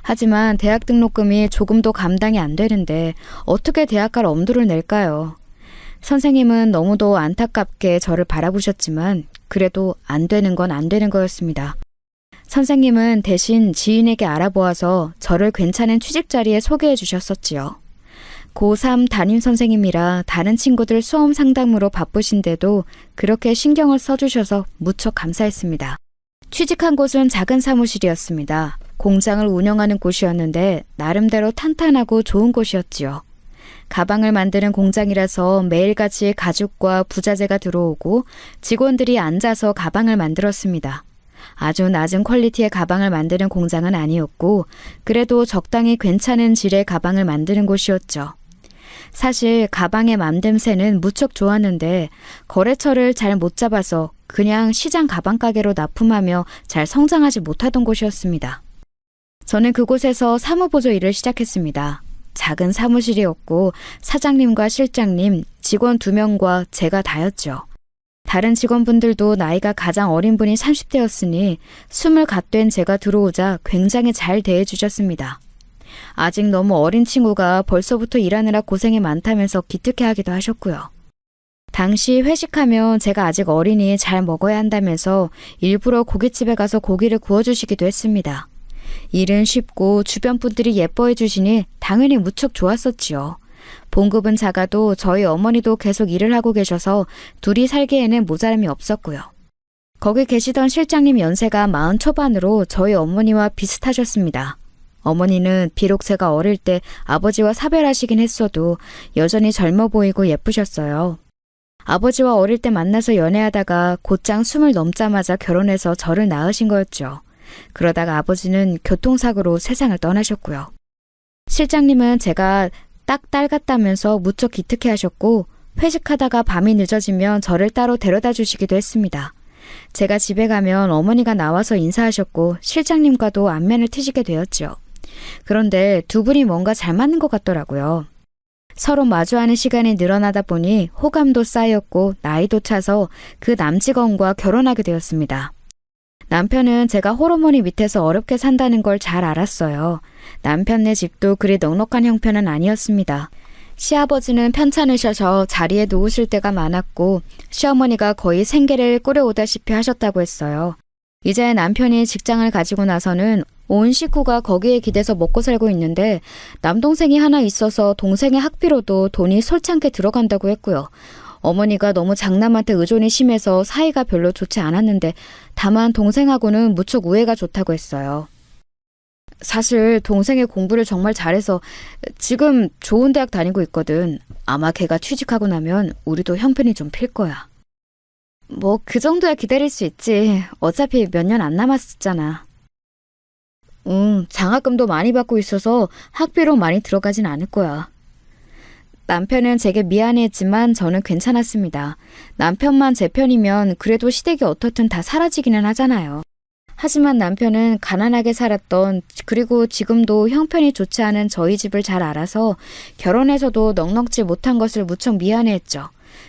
Speaker 3: 하지만 대학 등록금이 조금도 감당이 안 되는데 어떻게 대학 갈 엄두를 낼까요? 선생님은 너무도 안타깝게 저를 바라보셨지만 그래도 안 되는 건 안 되는 거였습니다. 선생님은 대신 지인에게 알아보아서 저를 괜찮은 취직 자리에 소개해 주셨었지요. 고3 담임 선생님이라 다른 친구들 수험 상담으로 바쁘신데도 그렇게 신경을 써주셔서 무척 감사했습니다. 취직한 곳은 작은 사무실이었습니다. 공장을 운영하는 곳이었는데 나름대로 탄탄하고 좋은 곳이었지요. 가방을 만드는 공장이라서 매일같이 가죽과 부자재가 들어오고 직원들이 앉아서 가방을 만들었습니다. 아주 낮은 퀄리티의 가방을 만드는 공장은 아니었고 그래도 적당히 괜찮은 질의 가방을 만드는 곳이었죠. 사실 가방의 만듦새는 무척 좋았는데 거래처를 잘 못 잡아서 그냥 시장 가방 가게로 납품하며 잘 성장하지 못하던 곳이었습니다. 저는 그곳에서 사무보조 일을 시작했습니다. 작은 사무실이었고 사장님과 실장님, 직원 2명과 제가 다였죠. 다른 직원분들도 나이가 가장 어린 분이 30대였으니 20 갓 된 제가 들어오자 굉장히 잘 대해주셨습니다. 아직 너무 어린 친구가 벌써부터 일하느라 고생이 많다면서 기특해하기도 하셨고요. 당시 회식하면 제가 아직 어리니 잘 먹어야 한다면서 일부러 고깃집에 가서 고기를 구워주시기도 했습니다. 일은 쉽고 주변 분들이 예뻐해 주시니 당연히 무척 좋았었지요. 봉급은 작아도 저희 어머니도 계속 일을 하고 계셔서 둘이 살기에는 모자람이 없었고요. 거기 계시던 실장님 연세가 40 초반으로 저희 어머니와 비슷하셨습니다. 어머니는 비록 제가 어릴 때 아버지와 사별하시긴 했어도 여전히 젊어 보이고 예쁘셨어요. 아버지와 어릴 때 만나서 연애하다가 곧장 20 넘자마자 결혼해서 저를 낳으신 거였죠. 그러다가 아버지는 교통사고로 세상을 떠나셨고요. 실장님은 제가 딱 딸 같다면서 무척 기특해 하셨고 회식하다가 밤이 늦어지면 저를 따로 데려다 주시기도 했습니다. 제가 집에 가면 어머니가 나와서 인사하셨고 실장님과도 안면을 트시게 되었죠. 그런데 두 분이 뭔가 잘 맞는 것 같더라고요. 서로 마주하는 시간이 늘어나다 보니 호감도 쌓였고 나이도 차서 그 남직원과 결혼하게 되었습니다. 남편은 제가 홀어머니 밑에서 어렵게 산다는 걸 잘 알았어요. 남편네 집도 그리 넉넉한 형편은 아니었습니다. 시아버지는 편찮으셔서 자리에 누우실 때가 많았고 시어머니가 거의 생계를 꾸려오다시피 하셨다고 했어요. 이제 남편이 직장을 가지고 나서는 온 식구가 거기에 기대서 먹고 살고 있는데 남동생이 하나 있어서 동생의 학비로도 돈이 솔찬게 들어간다고 했고요. 어머니가 너무 장남한테 의존이 심해서 사이가 별로 좋지 않았는데 다만 동생하고는 무척 우애가 좋다고 했어요. 사실 동생의 공부를 정말 잘해서 지금 좋은 대학 다니고 있거든. 아마 걔가 취직하고 나면 우리도 형편이 좀 필 거야. 뭐 그 정도야 기다릴 수 있지. 어차피 몇 년 안 남았었잖아. 장학금도 많이 받고 있어서 학비로 많이 들어가진 않을 거야. 남편은 제게 미안해했지만 저는 괜찮았습니다. 남편만 제 편이면 그래도 시댁이 어떻든 다 사라지기는 하잖아요. 하지만 남편은 가난하게 살았던 그리고 지금도 형편이 좋지 않은 저희 집을 잘 알아서 결혼해서도 넉넉지 못한 것을 무척 미안해했죠.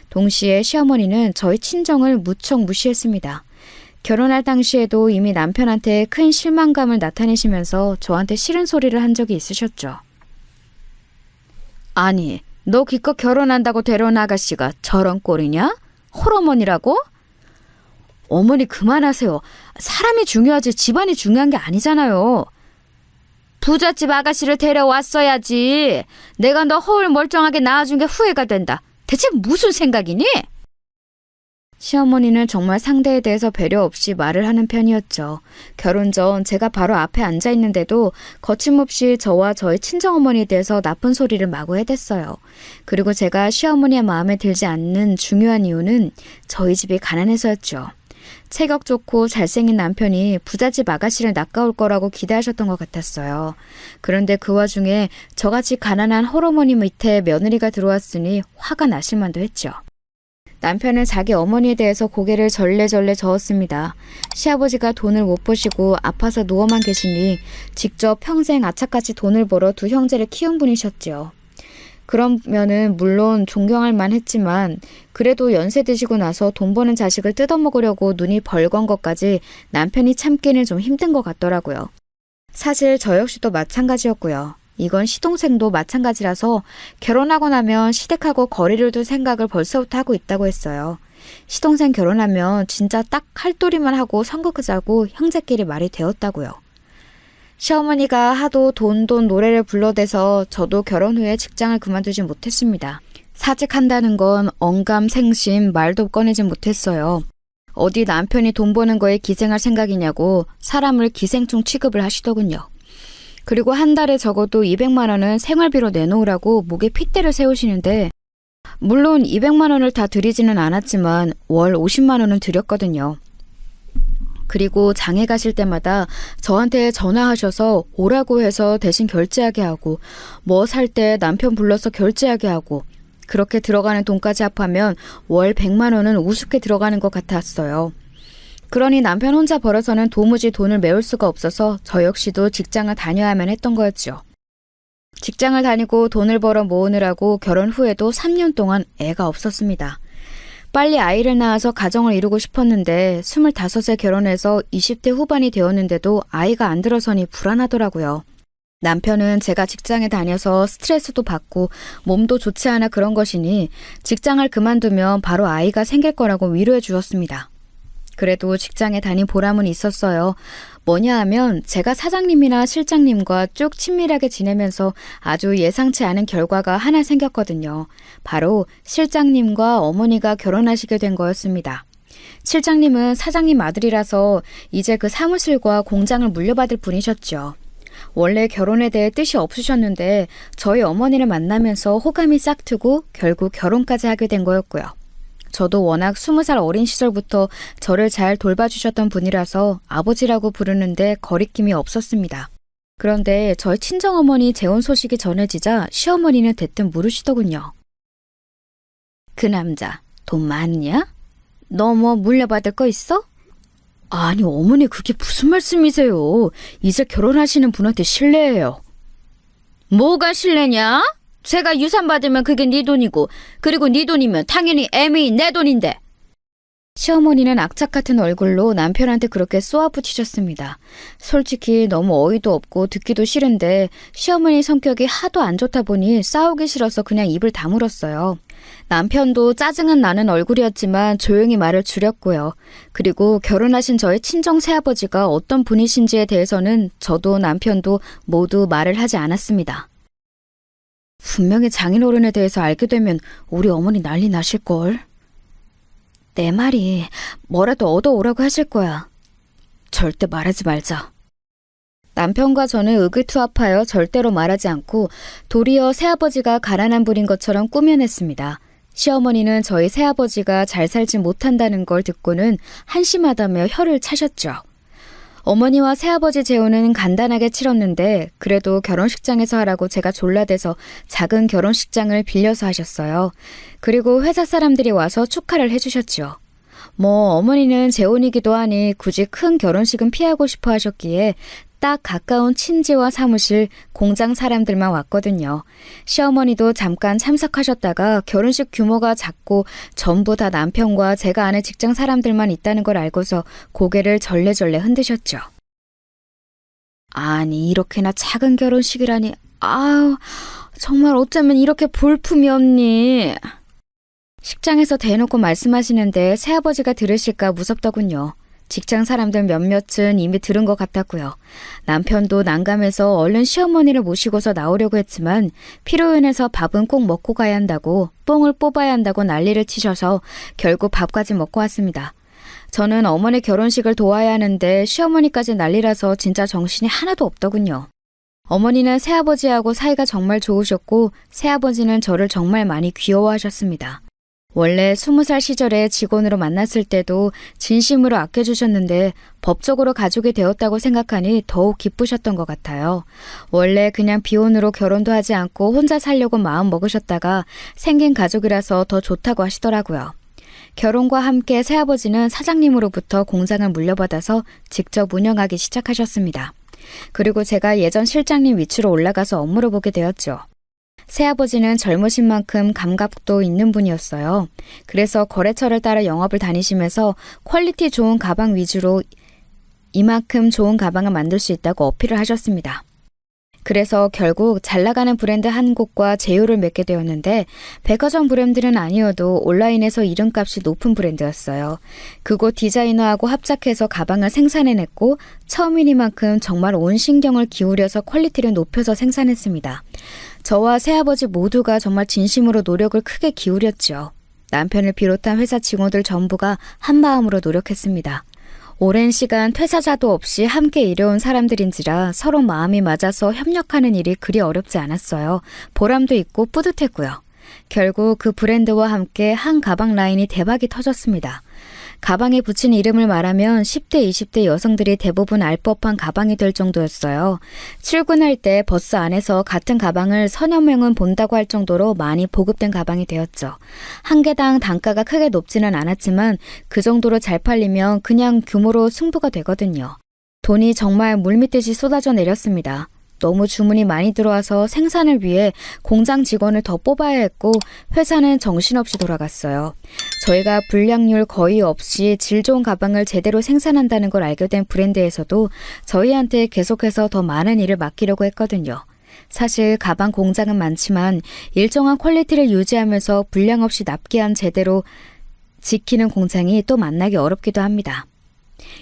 Speaker 3: 동시에 시어머니는 저희 친정을 무척 무시했습니다. 결혼할 당시에도 이미 남편한테 큰 실망감을 나타내시면서 저한테 싫은 소리를 한 적이 있으셨죠. 아니, 너 기껏 결혼한다고 데려온 아가씨가 저런 꼴이냐? 홀어머니라고? 어머니 그만하세요. 사람이 중요하지 집안이 중요한 게 아니잖아요. 부잣집 아가씨를 데려왔어야지. 내가 너 허울 멀쩡하게 낳아준 게 후회가 된다. 대체 무슨 생각이니? 시어머니는 정말 상대에 대해서 배려 없이 말을 하는 편이었죠. 결혼 전 제가 바로 앞에 앉아 있는데도 거침없이 저와 저희 친정어머니에 대해서 나쁜 소리를 마구 해댔어요. 그리고 제가 시어머니의 마음에 들지 않는 중요한 이유는 저희 집이 가난해서였죠. 체격 좋고 잘생긴 남편이 부잣집 아가씨를 낚아올 거라고 기대하셨던 것 같았어요. 그런데 그 와중에 저같이 가난한 홀어머니 밑에 며느리가 들어왔으니 화가 나실 만도 했죠. 남편은 자기 어머니에 대해서 고개를 절레절레 저었습니다. 시아버지가 돈을 못 버시고 아파서 누워만 계시니 직접 평생 아차같이 돈을 벌어 두 형제를 키운 분이셨죠. 그러면은 물론 존경할 만했지만 그래도 연세 드시고 나서 돈 버는 자식을 뜯어먹으려고 눈이 벌건 것까지 남편이 참기는 좀 힘든 것 같더라고요. 사실 저 역시도 마찬가지였고요. 이건 시동생도 마찬가지라서 결혼하고 나면 시댁하고 거리를 둘 생각을 벌써부터 하고 있다고 했어요. 시동생 결혼하면 진짜 딱 칼도리만 하고 선거 크자고 형제끼리 말이 되었다고요. 시어머니가 하도 돈 노래를 불러대서 저도 결혼 후에 직장을 그만두지 못했습니다. 사직한다는 건 언감생심 말도 꺼내지 못했어요. 어디 남편이 돈 버는 거에 기생할 생각이냐고 사람을 기생충 취급을 하시더군요. 그리고 한 달에 적어도 200만 원은 생활비로 내놓으라고 목에 핏대를 세우시는데 물론 200만 원을 다 드리지는 않았지만 월 50만 원은 드렸거든요. 그리고 장에 가실 때마다 저한테 전화하셔서 오라고 해서 대신 결제하게 하고 뭐 살 때 남편 불러서 결제하게 하고 그렇게 들어가는 돈까지 합하면 월 100만 원은 우습게 들어가는 것 같았어요. 그러니 남편 혼자 벌어서는 도무지 돈을 메울 수가 없어서 저 역시도 직장을 다녀야만 했던 거였죠. 직장을 다니고 돈을 벌어 모으느라고 결혼 후에도 3년 동안 애가 없었습니다. 빨리 아이를 낳아서 가정을 이루고 싶었는데 25세 결혼해서 20대 후반이 되었는데도 아이가 안 들어서니 불안하더라고요. 남편은 제가 직장에 다녀서 스트레스도 받고 몸도 좋지 않아 그런 것이니 직장을 그만두면 바로 아이가 생길 거라고 위로해 주었습니다. 그래도 직장에 다닌 보람은 있었어요. 뭐냐 하면 제가 사장님이나 실장님과 쭉 친밀하게 지내면서 아주 예상치 않은 결과가 하나 생겼거든요. 바로 실장님과 어머니가 결혼하시게 된 거였습니다. 실장님은 사장님 아들이라서 이제 그 사무실과 공장을 물려받을 분이셨죠. 원래 결혼에 대해 뜻이 없으셨는데 저희 어머니를 만나면서 호감이 싹트고 결국 결혼까지 하게 된 거였고요. 저도 워낙 20살 어린 시절부터 저를 잘 돌봐주셨던 분이라서 아버지라고 부르는데 거리낌이 없었습니다. 그런데 저희 친정어머니 재혼 소식이 전해지자 시어머니는 대뜸 물으시더군요. 그 남자 돈 많냐? 너 뭐 물려받을 거 있어? 아니 어머니 그게 무슨 말씀이세요? 이제 결혼하시는 분한테 실례예요. 뭐가 실례냐? 제가 유산 받으면 그게 네 돈이고 그리고 네 돈이면 당연히 애미 내 돈인데. 시어머니는 악착 같은 얼굴로 남편한테 그렇게 쏘아붙이셨습니다. 솔직히 너무 어이도 없고 듣기도 싫은데 시어머니 성격이 하도 안 좋다 보니 싸우기 싫어서 그냥 입을 다물었어요. 남편도 짜증은 나는 얼굴이었지만 조용히 말을 줄였고요. 그리고 결혼하신 저의 친정 새아버지가 어떤 분이신지에 대해서는 저도 남편도 모두 말을 하지 않았습니다. 분명히 장인어른에 대해서 알게 되면 우리 어머니 난리 나실걸. 내 말이 뭐라도 얻어오라고 하실 거야. 절대 말하지 말자. 남편과 저는 의기투합하여 절대로 말하지 않고 도리어 새아버지가 가난한 분인 것처럼 꾸며냈습니다. 시어머니는 저희 새아버지가 잘 살지 못한다는 걸 듣고는 한심하다며 혀를 차셨죠. 어머니와 새아버지 재혼은 간단하게 치렀는데 그래도 결혼식장에서 하라고 제가 졸라대서 작은 결혼식장을 빌려서 하셨어요. 그리고 회사 사람들이 와서 축하를 해주셨죠. 어머니는 재혼이기도 하니 굳이 큰 결혼식은 피하고 싶어 하셨기에 딱 가까운 친지와 사무실, 공장 사람들만 왔거든요. 시어머니도 잠깐 참석하셨다가 결혼식 규모가 작고 전부 다 남편과 제가 아는 직장 사람들만 있다는 걸 알고서 고개를 절레절레 흔드셨죠. 아니, 이렇게나 작은 결혼식이라니. 아우, 정말 어쩌면 이렇게 볼품이 없니. 식장에서 대놓고 말씀하시는데 새아버지가 들으실까 무섭더군요. 직장 사람들 몇몇은 이미 들은 것 같았고요. 남편도 난감해서 얼른 시어머니를 모시고서 나오려고 했지만 피로연해서 밥은 꼭 먹고 가야 한다고 뽕을 뽑아야 한다고 난리를 치셔서 결국 밥까지 먹고 왔습니다. 저는 어머니 결혼식을 도와야 하는데 시어머니까지 난리라서 진짜 정신이 하나도 없더군요. 어머니는 새아버지하고 사이가 정말 좋으셨고 새아버지는 저를 정말 많이 귀여워하셨습니다. 원래 20살 시절에 직원으로 만났을 때도 진심으로 아껴주셨는데 법적으로 가족이 되었다고 생각하니 더욱 기쁘셨던 것 같아요. 원래 그냥 비혼으로 결혼도 하지 않고 혼자 살려고 마음 먹으셨다가 생긴 가족이라서 더 좋다고 하시더라고요. 결혼과 함께 새아버지는 사장님으로부터 공장을 물려받아서 직접 운영하기 시작하셨습니다. 그리고 제가 예전 실장님 위치로 올라가서 업무를 보게 되었죠. 새아버지는 젊으신 만큼 감각도 있는 분이었어요. 그래서 거래처를 따라 영업을 다니시면서 퀄리티 좋은 가방 위주로 이만큼 좋은 가방을 만들 수 있다고 어필을 하셨습니다. 그래서 결국 잘 나가는 브랜드 한 곳과 제휴를 맺게 되었는데 백화점 브랜드는 아니어도 온라인에서 이름값이 높은 브랜드였어요. 그곳 디자이너하고 합작해서 가방을 생산해냈고 처음이니만큼 정말 온 신경을 기울여서 퀄리티를 높여서 생산했습니다. 저와 새아버지 모두가 정말 진심으로 노력을 크게 기울였죠. 남편을 비롯한 회사 직원들 전부가 한마음으로 노력했습니다. 오랜 시간 퇴사자도 없이 함께 일해온 사람들인지라 서로 마음이 맞아서 협력하는 일이 그리 어렵지 않았어요. 보람도 있고 뿌듯했고요. 결국 그 브랜드와 함께 한 가방 라인이 대박이 터졌습니다. 가방에 붙인 이름을 말하면 10대, 20대 여성들이 대부분 알 법한 가방이 될 정도였어요. 출근할 때 버스 안에서 같은 가방을 서너 명은 본다고 할 정도로 많이 보급된 가방이 되었죠. 한 개당 단가가 크게 높지는 않았지만 그 정도로 잘 팔리면 그냥 규모로 승부가 되거든요. 돈이 정말 물밀듯이 쏟아져 내렸습니다. 너무 주문이 많이 들어와서 생산을 위해 공장 직원을 더 뽑아야 했고 회사는 정신없이 돌아갔어요. 저희가 불량률 거의 없이 질 좋은 가방을 제대로 생산한다는 걸 알게 된 브랜드에서도 저희한테 계속해서 더 많은 일을 맡기려고 했거든요. 사실 가방 공장은 많지만 일정한 퀄리티를 유지하면서 불량 없이 납기한 제대로 지키는 공장이 또 만나기 어렵기도 합니다.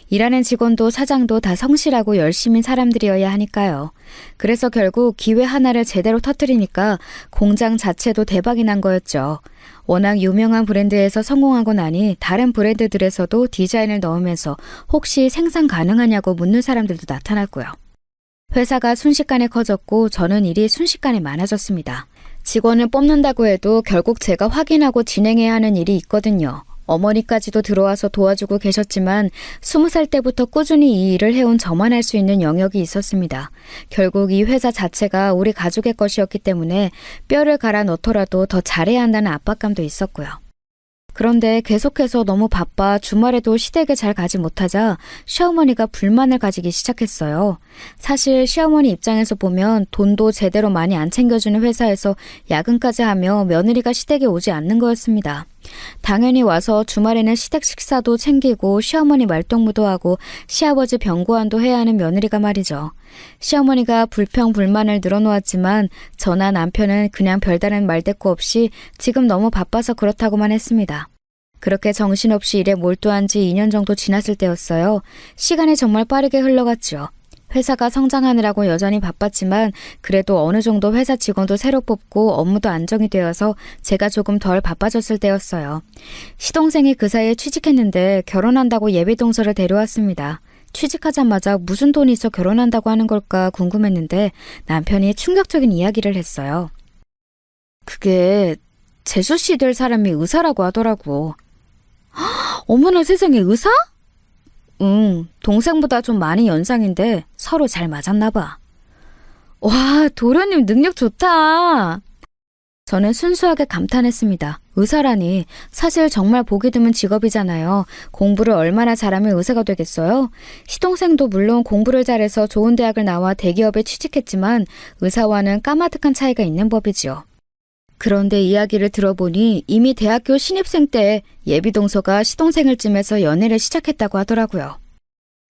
Speaker 3: 일하는 직원도 사장도 다 성실하고 열심인 사람들이어야 하니까요. 그래서 결국 기회 하나를 제대로 터뜨리니까 공장 자체도 대박이 난 거였죠. 워낙 유명한 브랜드에서 성공하고 나니 다른 브랜드들에서도 디자인을 넣으면서 혹시 생산 가능하냐고 묻는 사람들도 나타났고요. 회사가 순식간에 커졌고 저는 일이 순식간에 많아졌습니다. 직원을 뽑는다고 해도 결국 제가 확인하고 진행해야 하는 일이 있거든요. 어머니까지도 들어와서 도와주고 계셨지만 20살 때부터 꾸준히 이 일을 해온 저만 할 수 있는 영역이 있었습니다. 결국 이 회사 자체가 우리 가족의 것이었기 때문에 뼈를 갈아 넣더라도 더 잘해야 한다는 압박감도 있었고요. 그런데 계속해서 너무 바빠 주말에도 시댁에 잘 가지 못하자 시어머니가 불만을 가지기 시작했어요. 사실 시어머니 입장에서 보면 돈도 제대로 많이 안 챙겨주는 회사에서 야근까지 하며 며느리가 시댁에 오지 않는 거였습니다. 당연히 와서 주말에는 시댁 식사도 챙기고 시어머니 말동무도 하고 시아버지 병고안도 해야 하는 며느리가 말이죠. 시어머니가 불평불만을 늘어놓았지만 저나 남편은 그냥 별다른 말대꾸 없이 지금 너무 바빠서 그렇다고만 했습니다. 그렇게 정신없이 일에 몰두한 지 2년 정도 지났을 때였어요. 시간이 정말 빠르게 흘러갔죠. 회사가 성장하느라고 여전히 바빴지만 그래도 어느 정도 회사 직원도 새로 뽑고 업무도 안정이 되어서 제가 조금 덜 바빠졌을 때였어요. 시동생이 그 사이에 취직했는데 결혼한다고 예비동서를 데려왔습니다. 취직하자마자 무슨 돈이 있어 결혼한다고 하는 걸까 궁금했는데 남편이 충격적인 이야기를 했어요. 그게 재수씨 될 사람이 의사라고 하더라고. 헉, 어머나 세상에, 의사? 응, 동생보다 좀 많이 연상인데 서로 잘 맞았나 봐. 와, 도련님 능력 좋다. 저는 순수하게 감탄했습니다. 의사라니, 사실 정말 보기 드문 직업이잖아요. 공부를 얼마나 잘하면 의사가 되겠어요? 시동생도 물론 공부를 잘해서 좋은 대학을 나와 대기업에 취직했지만 의사와는 까마득한 차이가 있는 법이지요. 그런데 이야기를 들어보니 이미 대학교 신입생 때 예비동서가 시동생을 찜해서 연애를 시작했다고 하더라고요.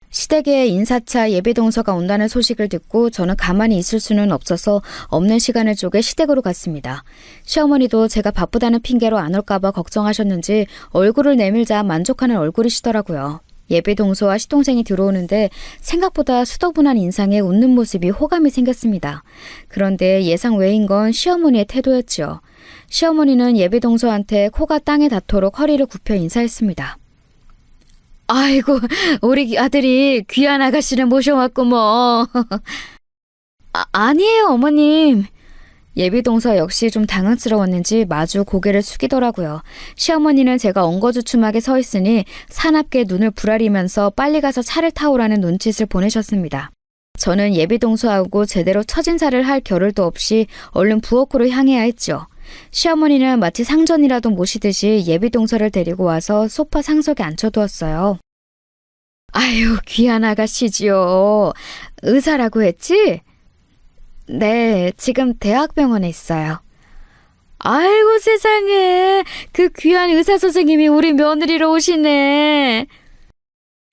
Speaker 3: 시댁에 인사차 예비동서가 온다는 소식을 듣고 저는 가만히 있을 수는 없어서 없는 시간을 쪼개 시댁으로 갔습니다. 시어머니도 제가 바쁘다는 핑계로 안 올까봐 걱정하셨는지 얼굴을 내밀자 만족하는 얼굴이시더라고요. 예비동서와 시동생이 들어오는데 생각보다 수더분한 인상에 웃는 모습이 호감이 생겼습니다. 그런데 예상 외인 건 시어머니의 태도였지요. 시어머니는 예비동서한테 코가 땅에 닿도록 허리를 굽혀 인사했습니다. 아이고, 우리 아들이 귀한 아가씨를 모셔왔고 뭐. 아니에요, 어머님. 예비동서 역시 좀 당황스러웠는지 마주 고개를 숙이더라고요. 시어머니는 제가 엉거주춤하게 서 있으니 사납게 눈을 부라리면서 빨리 가서 차를 타오라는 눈짓을 보내셨습니다. 저는 예비동서하고 제대로 첫인사를 할 겨를도 없이 얼른 부엌으로 향해야 했죠. 시어머니는 마치 상전이라도 모시듯이 예비동서를 데리고 와서 소파 상석에 앉혀두었어요. 아유, 귀한 아가씨지요. 의사라고 했지? 네, 지금 대학병원에 있어요. 아이고 세상에, 그 귀한 의사 선생님이 우리 며느리로 오시네.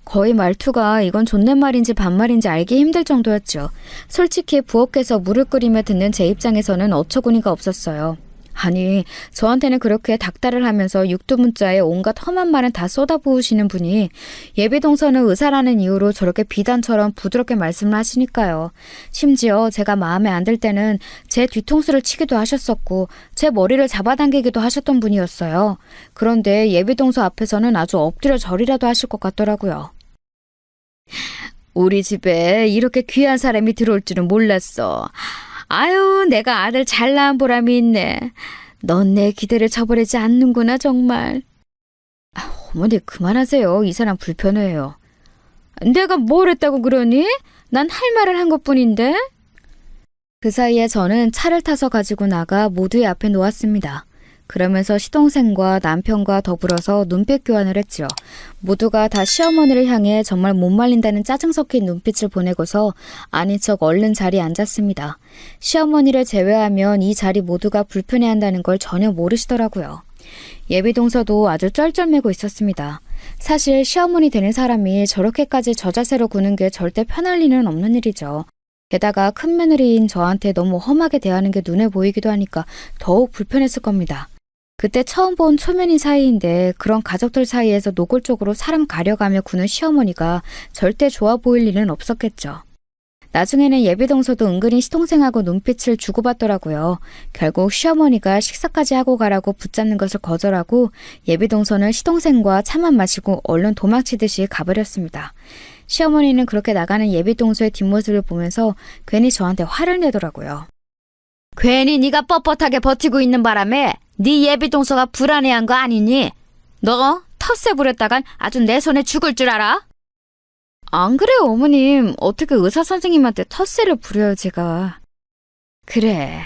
Speaker 3: 거의 말투가 이건 존댓말인지 반말인지 알기 힘들 정도였죠. 솔직히 부엌에서 물을 끓이며 듣는 제 입장에서는 어처구니가 없었어요. 아니, 저한테는 그렇게 닥달을 하면서 육두문자에 온갖 험한 말은 다 쏟아부으시는 분이 예비동서는 의사라는 이유로 저렇게 비단처럼 부드럽게 말씀을 하시니까요. 심지어 제가 마음에 안 들 때는 제 뒤통수를 치기도 하셨었고 제 머리를 잡아당기기도 하셨던 분이었어요. 그런데 예비동서 앞에서는 아주 엎드려 절이라도 하실 것 같더라고요. 우리 집에 이렇게 귀한 사람이 들어올 줄은 몰랐어. 아유, 내가 아들 잘 낳은 보람이 있네. 넌 내 기대를 저버리지 않는구나, 정말. 어머니, 그만하세요. 이 사람 불편해요. 내가 뭘 했다고 그러니? 난 할 말을 한 것뿐인데? 그 사이에 저는 차를 타서 가지고 나가 모두의 앞에 놓았습니다. 그러면서 시동생과 남편과 더불어서 눈빛 교환을 했죠. 모두가 다 시어머니를 향해 정말 못 말린다는 짜증 섞인 눈빛을 보내고서 아닌 척 얼른 자리에 앉았습니다. 시어머니를 제외하면 이 자리 모두가 불편해한다는 걸 전혀 모르시더라고요. 예비동서도 아주 쩔쩔매고 있었습니다. 사실 시어머니 되는 사람이 저렇게까지 저 자세로 구는 게 절대 편할 리는 없는 일이죠. 게다가 큰 며느리인 저한테 너무 험하게 대하는 게 눈에 보이기도 하니까 더욱 불편했을 겁니다. 그때 처음 본 초면인 사이인데 그런 가족들 사이에서 노골적으로 사람 가려가며 구는 시어머니가 절대 좋아 보일 리는 없었겠죠. 나중에는 예비동서도 은근히 시동생하고 눈빛을 주고받더라고요. 결국 시어머니가 식사까지 하고 가라고 붙잡는 것을 거절하고 예비동서는 시동생과 차만 마시고 얼른 도망치듯이 가버렸습니다. 시어머니는 그렇게 나가는 예비동서의 뒷모습을 보면서 괜히 저한테 화를 내더라고요. 괜히 네가 뻣뻣하게 버티고 있는 바람에 네 예비동서가 불안해한 거 아니니? 너 텃세 부렸다간 아주 내 손에 죽을 줄 알아? 안 그래요, 어머님. 어떻게 의사 선생님한테 텃세를 부려요, 제가. 그래,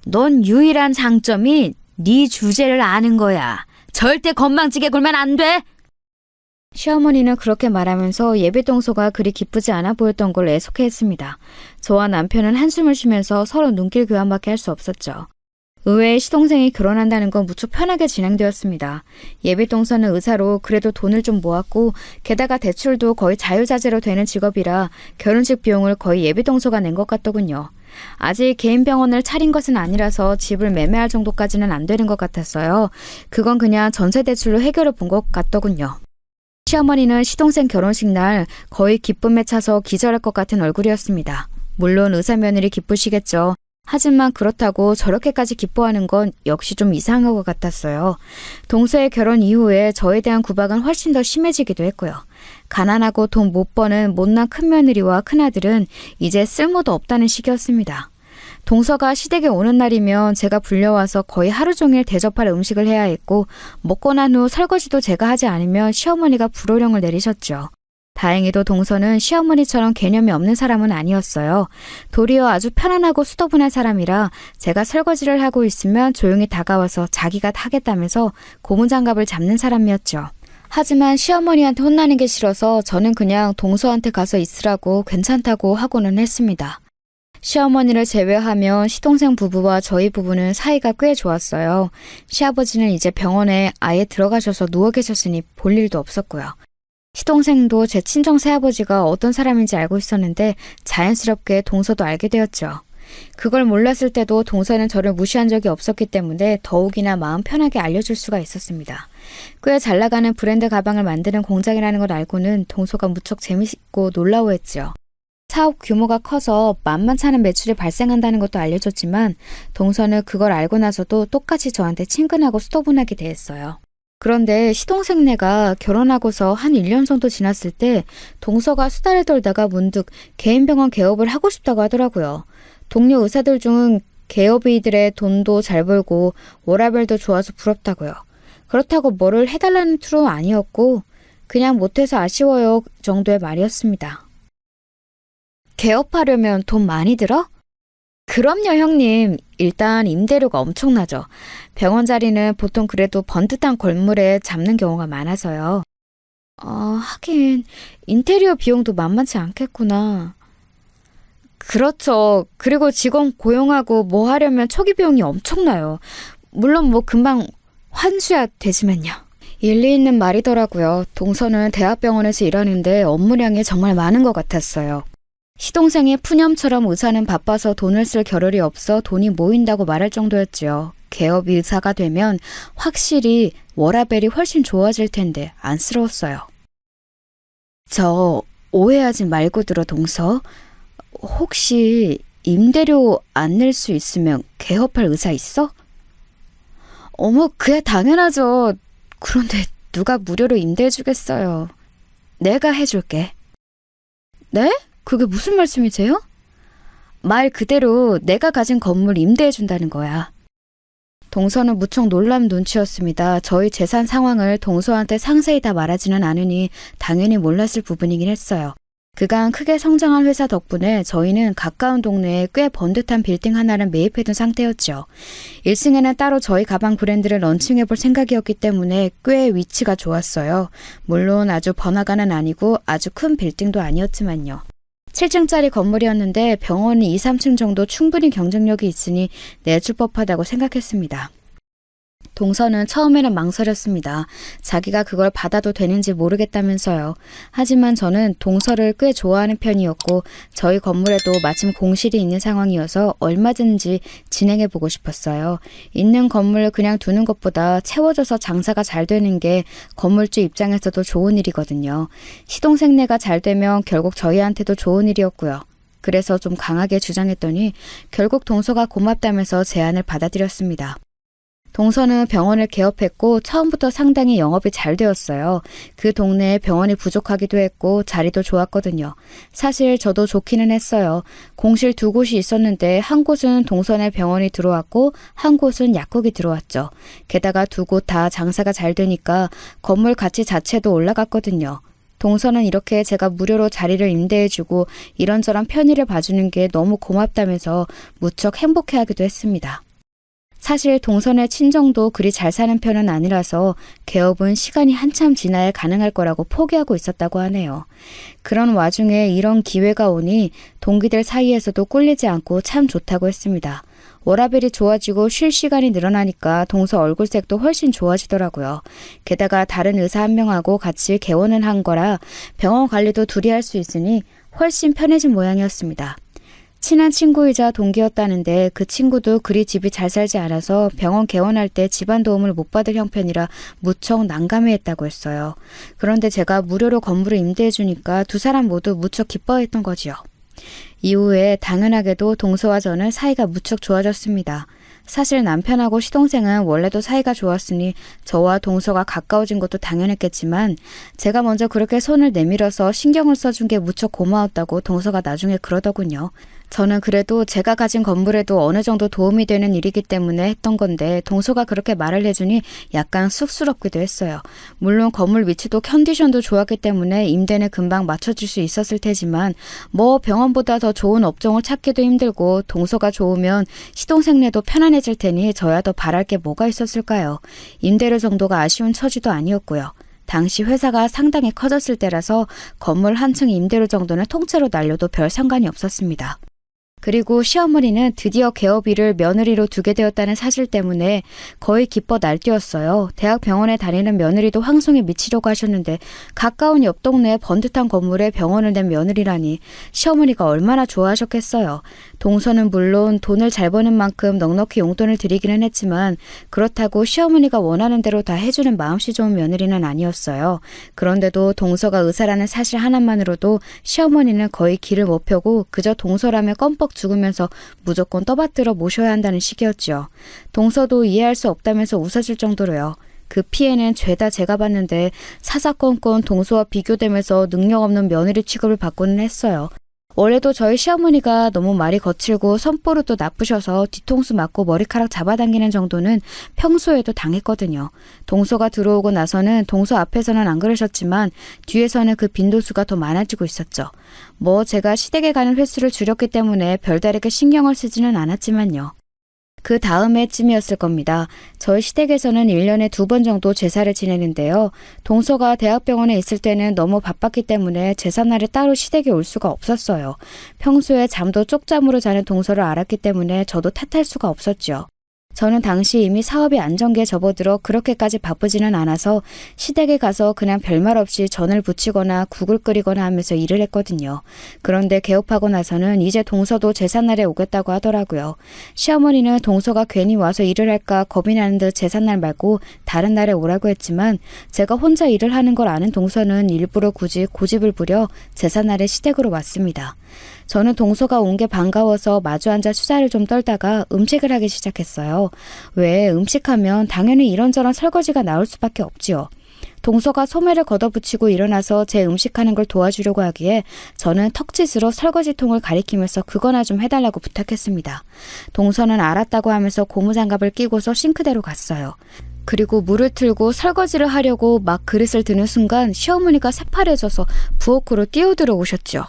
Speaker 3: 넌 유일한 장점이 네 주제를 아는 거야. 절대 건망지게 굴면 안 돼. 시어머니는 그렇게 말하면서 예비동서가 그리 기쁘지 않아 보였던 걸 애석해했습니다. 저와 남편은 한숨을 쉬면서 서로 눈길 교환밖에 할 수 없었죠. 의외의 시동생이 결혼한다는 건 무척 편하게 진행되었습니다. 예비 동서는 의사로 그래도 돈을 좀 모았고 게다가 대출도 거의 자유자재로 되는 직업이라 결혼식 비용을 거의 예비 동서가 낸 것 같더군요. 아직 개인 병원을 차린 것은 아니라서 집을 매매할 정도까지는 안 되는 것 같았어요. 그건 그냥 전세 대출로 해결을 본 것 같더군요. 시어머니는 시동생 결혼식 날 거의 기쁨에 차서 기절할 것 같은 얼굴이었습니다. 물론 의사 며느리 기쁘시겠죠. 하지만 그렇다고 저렇게까지 기뻐하는 건 역시 좀 이상한 것 같았어요. 동서의 결혼 이후에 저에 대한 구박은 훨씬 더 심해지기도 했고요. 가난하고 돈 못 버는 못난 큰며느리와 큰아들은 이제 쓸모도 없다는 식이었습니다. 동서가 시댁에 오는 날이면 제가 불려와서 거의 하루 종일 대접할 음식을 해야 했고 먹고 난 후 설거지도 제가 하지 않으면 시어머니가 불호령을 내리셨죠. 다행히도 동서는 시어머니처럼 개념이 없는 사람은 아니었어요. 도리어 아주 편안하고 수더분한 사람이라 제가 설거지를 하고 있으면 조용히 다가와서 자기가 하겠다면서 고무장갑을 잡는 사람이었죠. 하지만 시어머니한테 혼나는 게 싫어서 저는 그냥 동서한테 가서 있으라고 괜찮다고 하고는 했습니다. 시어머니를 제외하면 시동생 부부와 저희 부부는 사이가 꽤 좋았어요. 시아버지는 이제 병원에 아예 들어가셔서 누워 계셨으니 볼 일도 없었고요. 시동생도 제 친정 새아버지가 어떤 사람인지 알고 있었는데 자연스럽게 동서도 알게 되었죠. 그걸 몰랐을 때도 동서는 저를 무시한 적이 없었기 때문에 더욱이나 마음 편하게 알려줄 수가 있었습니다. 꽤 잘나가는 브랜드 가방을 만드는 공장이라는 걸 알고는 동서가 무척 재밌고 놀라워했죠. 사업 규모가 커서 만만찮은 매출이 발생한다는 것도 알려줬지만 동서는 그걸 알고 나서도 똑같이 저한테 친근하고 수더분하게 대했어요. 그런데 시동생네가 결혼하고서 한 1년 정도 지났을 때 동서가 수다를 떨다가 문득 개인병원 개업을 하고 싶다고 하더라고요. 동료 의사들 중 개업이들의 돈도 잘 벌고 워라밸도 좋아서 부럽다고요. 그렇다고 뭐를 해달라는 투는 아니었고 그냥 못해서 아쉬워요 정도의 말이었습니다. 개업하려면 돈 많이 들어? 그럼요, 형님. 일단 임대료가 엄청나죠. 병원 자리는 보통 그래도 번듯한 건물에 잡는 경우가 많아서요. 하긴 인테리어 비용도 만만치 않겠구나. 그렇죠. 그리고 직원 고용하고 뭐 하려면 초기 비용이 엄청나요. 물론 뭐 금방 환수야 되지만요. 일리 있는 말이더라고요. 동서는 대학병원에서 일하는데 업무량이 정말 많은 것 같았어요. 시동생의 푸념처럼 의사는 바빠서 돈을 쓸 겨를이 없어 돈이 모인다고 말할 정도였지요. 개업 의사가 되면 확실히 워라밸이 훨씬 좋아질 텐데 안쓰러웠어요. 저 오해하지 말고 들어 동서. 혹시 임대료 안 낼 수 있으면 개업할 의사 있어? 어머, 그야 당연하죠. 그런데 누가 무료로 임대해주겠어요. 내가 해줄게. 네? 그게 무슨 말씀이세요? 말 그대로 내가 가진 건물 임대해준다는 거야. 동서는 무척 놀란 눈치였습니다. 저희 재산 상황을 동서한테 상세히 다 말하지는 않으니 당연히 몰랐을 부분이긴 했어요. 그간 크게 성장한 회사 덕분에 저희는 가까운 동네에 꽤 번듯한 빌딩 하나를 매입해둔 상태였죠. 1층에는 따로 저희 가방 브랜드를 런칭해볼 생각이었기 때문에 꽤 위치가 좋았어요. 물론 아주 번화가는 아니고 아주 큰 빌딩도 아니었지만요. 7층짜리 건물이었는데 병원이 2, 3층 정도 충분히 경쟁력이 있으니 내줄 법하다고 생각했습니다. 동서는 처음에는 망설였습니다. 자기가 그걸 받아도 되는지 모르겠다면서요. 하지만 저는 동서를 꽤 좋아하는 편이었고 저희 건물에도 마침 공실이 있는 상황이어서 얼마든지 진행해보고 싶었어요. 있는 건물을 그냥 두는 것보다 채워져서 장사가 잘 되는 게 건물주 입장에서도 좋은 일이거든요. 시동생네가 잘 되면 결국 저희한테도 좋은 일이었고요. 그래서 좀 강하게 주장했더니 결국 동서가 고맙다면서 제안을 받아들였습니다. 동서는 병원을 개업했고 처음부터 상당히 영업이 잘 되었어요. 그 동네에 병원이 부족하기도 했고 자리도 좋았거든요. 사실 저도 좋기는 했어요. 공실 2곳이 있었는데 한 곳은 동서네 병원이 들어왔고 한 곳은 약국이 들어왔죠. 게다가 2곳 다 장사가 잘 되니까 건물 가치 자체도 올라갔거든요. 동서는 이렇게 제가 무료로 자리를 임대해주고 이런저런 편의를 봐주는 게 너무 고맙다면서 무척 행복해하기도 했습니다. 사실 동서네 친정도 그리 잘 사는 편은 아니라서 개업은 시간이 한참 지나야 가능할 거라고 포기하고 있었다고 하네요. 그런 와중에 이런 기회가 오니 동기들 사이에서도 꿀리지 않고 참 좋다고 했습니다. 워라밸이 좋아지고 쉴 시간이 늘어나니까 동서 얼굴색도 훨씬 좋아지더라고요. 게다가 다른 의사 한 명하고 같이 개원을 한 거라 병원 관리도 둘이 할 수 있으니 훨씬 편해진 모양이었습니다. 친한 친구이자 동기였다는데 그 친구도 그리 집이 잘 살지 않아서 병원 개원할 때 집안 도움을 못 받을 형편이라 무척 난감해했다고 했어요. 그런데 제가 무료로 건물을 임대해주니까 두 사람 모두 무척 기뻐했던 거지요. 이후에 당연하게도 동서와 저는 사이가 무척 좋아졌습니다. 사실 남편하고 시동생은 원래도 사이가 좋았으니 저와 동서가 가까워진 것도 당연했겠지만 제가 먼저 그렇게 손을 내밀어서 신경을 써준 게 무척 고마웠다고 동서가 나중에 그러더군요. 저는 그래도 제가 가진 건물에도 어느 정도 도움이 되는 일이기 때문에 했던 건데 동서가 그렇게 말을 해주니 약간 쑥스럽기도 했어요. 물론 건물 위치도 컨디션도 좋았기 때문에 임대는 금방 맞춰줄 수 있었을 테지만 뭐 병원보다 더 좋은 업종을 찾기도 힘들고 동서가 좋으면 시동생네도 편안해질 테니 저야 더 바랄 게 뭐가 있었을까요? 임대료 정도가 아쉬운 처지도 아니었고요. 당시 회사가 상당히 커졌을 때라서 건물 한 층 임대료 정도는 통째로 날려도 별 상관이 없었습니다. 그리고 시어머니는 드디어 개업일을 며느리로 두게 되었다는 사실 때문에 거의 기뻐 날뛰었어요. 대학 병원에 다니는 며느리도 황송에 미치려고 하셨는데 가까운 옆 동네에 번듯한 건물에 병원을 낸 며느리라니 시어머니가 얼마나 좋아하셨겠어요. 동서는 물론 돈을 잘 버는 만큼 넉넉히 용돈을 드리기는 했지만 그렇다고 시어머니가 원하는 대로 다 해주는 마음씨 좋은 며느리는 아니었어요. 그런데도 동서가 의사라는 사실 하나만으로도 시어머니는 거의 길을 못 펴고 그저 동서라며 껌뻑 죽으면서 무조건 떠받들어 모셔야 한다는 식이었죠. 동서도 이해할 수 없다면서 웃어줄 정도로요. 그 피해는 죄다 제가 봤는데 사사건건 동서와 비교되면서 능력 없는 며느리 취급을 받고는 했어요. 원래도 저희 시어머니가 너무 말이 거칠고 선보루도 나쁘셔서 뒤통수 맞고 머리카락 잡아당기는 정도는 평소에도 당했거든요. 동서가 들어오고 나서는 동서 앞에서는 안 그러셨지만 뒤에서는 그 빈도수가 더 많아지고 있었죠. 뭐 제가 시댁에 가는 횟수를 줄였기 때문에 별다르게 신경을 쓰지는 않았지만요. 그 다음 해쯤이었을 겁니다. 저희 시댁에서는 1년에 2번 정도 제사를 지내는데요. 동서가 대학병원에 있을 때는 너무 바빴기 때문에 제삿날에 따로 시댁에 올 수가 없었어요. 평소에 잠도 쪽잠으로 자는 동서를 알았기 때문에 저도 탓할 수가 없었죠. 저는 당시 이미 사업이 안정기에 접어들어 그렇게까지 바쁘지는 않아서 시댁에 가서 그냥 별말 없이 전을 부치거나 국을 끓이거나 하면서 일을 했거든요. 그런데 개업하고 나서는 이제 동서도 제삿날에 오겠다고 하더라고요. 시어머니는 동서가 괜히 와서 일을 할까 겁이 나는 듯 제삿날 말고 다른 날에 오라고 했지만 제가 혼자 일을 하는 걸 아는 동서는 일부러 굳이 고집을 부려 제삿날에 시댁으로 왔습니다. 저는 동서가 온 게 반가워서 마주 앉아 수다를 좀 떨다가 음식을 하기 시작했어요. 왜 음식하면 당연히 이런저런 설거지가 나올 수밖에 없지요. 동서가 소매를 걷어붙이고 일어나서 제 음식하는 걸 도와주려고 하기에 저는 턱짓으로 설거지통을 가리키면서 그거나 좀 해달라고 부탁했습니다. 동서는 알았다고 하면서 고무장갑을 끼고서 싱크대로 갔어요. 그리고 물을 틀고 설거지를 하려고 막 그릇을 드는 순간 시어머니가 새파래져서 부엌으로 뛰어들어 오셨죠.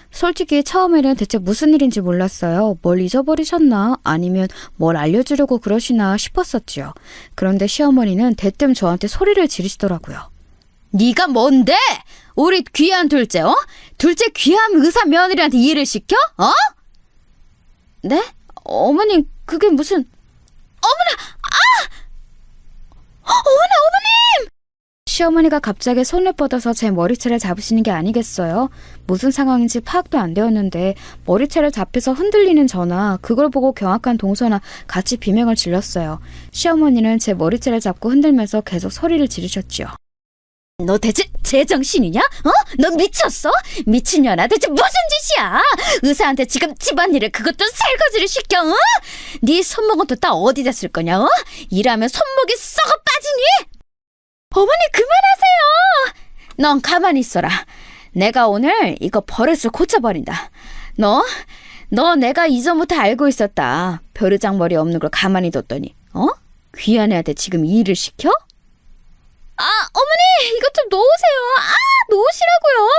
Speaker 3: 솔직히 처음에는 대체 무슨 일인지 몰랐어요. 뭘 잊어버리셨나? 아니면 뭘 알려주려고 그러시나 싶었었지요. 그런데 시어머니는 대뜸 저한테 소리를 지르시더라고요. 네가 뭔데? 우리 귀한 둘째, 둘째 귀한 의사 며느리한테 일을 시켜? 네? 어머님, 그게 무슨... 어머님! 시어머니가 갑자기 손을 뻗어서 제 머리채를 잡으시는 게 아니겠어요? 무슨 상황인지 파악도 안 되었는데 머리채를 잡혀서 흔들리는 저나 그걸 보고 경악한 동서나 같이 비명을 질렀어요. 시어머니는 제 머리채를 잡고 흔들면서 계속 소리를 지르셨죠. 너 대체 제정신이냐? 너 미쳤어? 미친년아, 대체 무슨 짓이야? 의사한테 지금 집안일을 그것도 설거지를 시켜? 네 손목은 또 다 어디다 쓸 거냐? 일하면 손목이 썩어 빠지니? 어머니 그만하세요. 넌 가만히 있어라. 내가 오늘 이거 버릇을 고쳐버린다. 너 내가 이전부터 알고 있었다. 벼르장머리 없는 걸 가만히 뒀더니 귀한 애한테 지금 일을 시켜? 어머니 이것 좀 놓으세요. 놓으시라고요.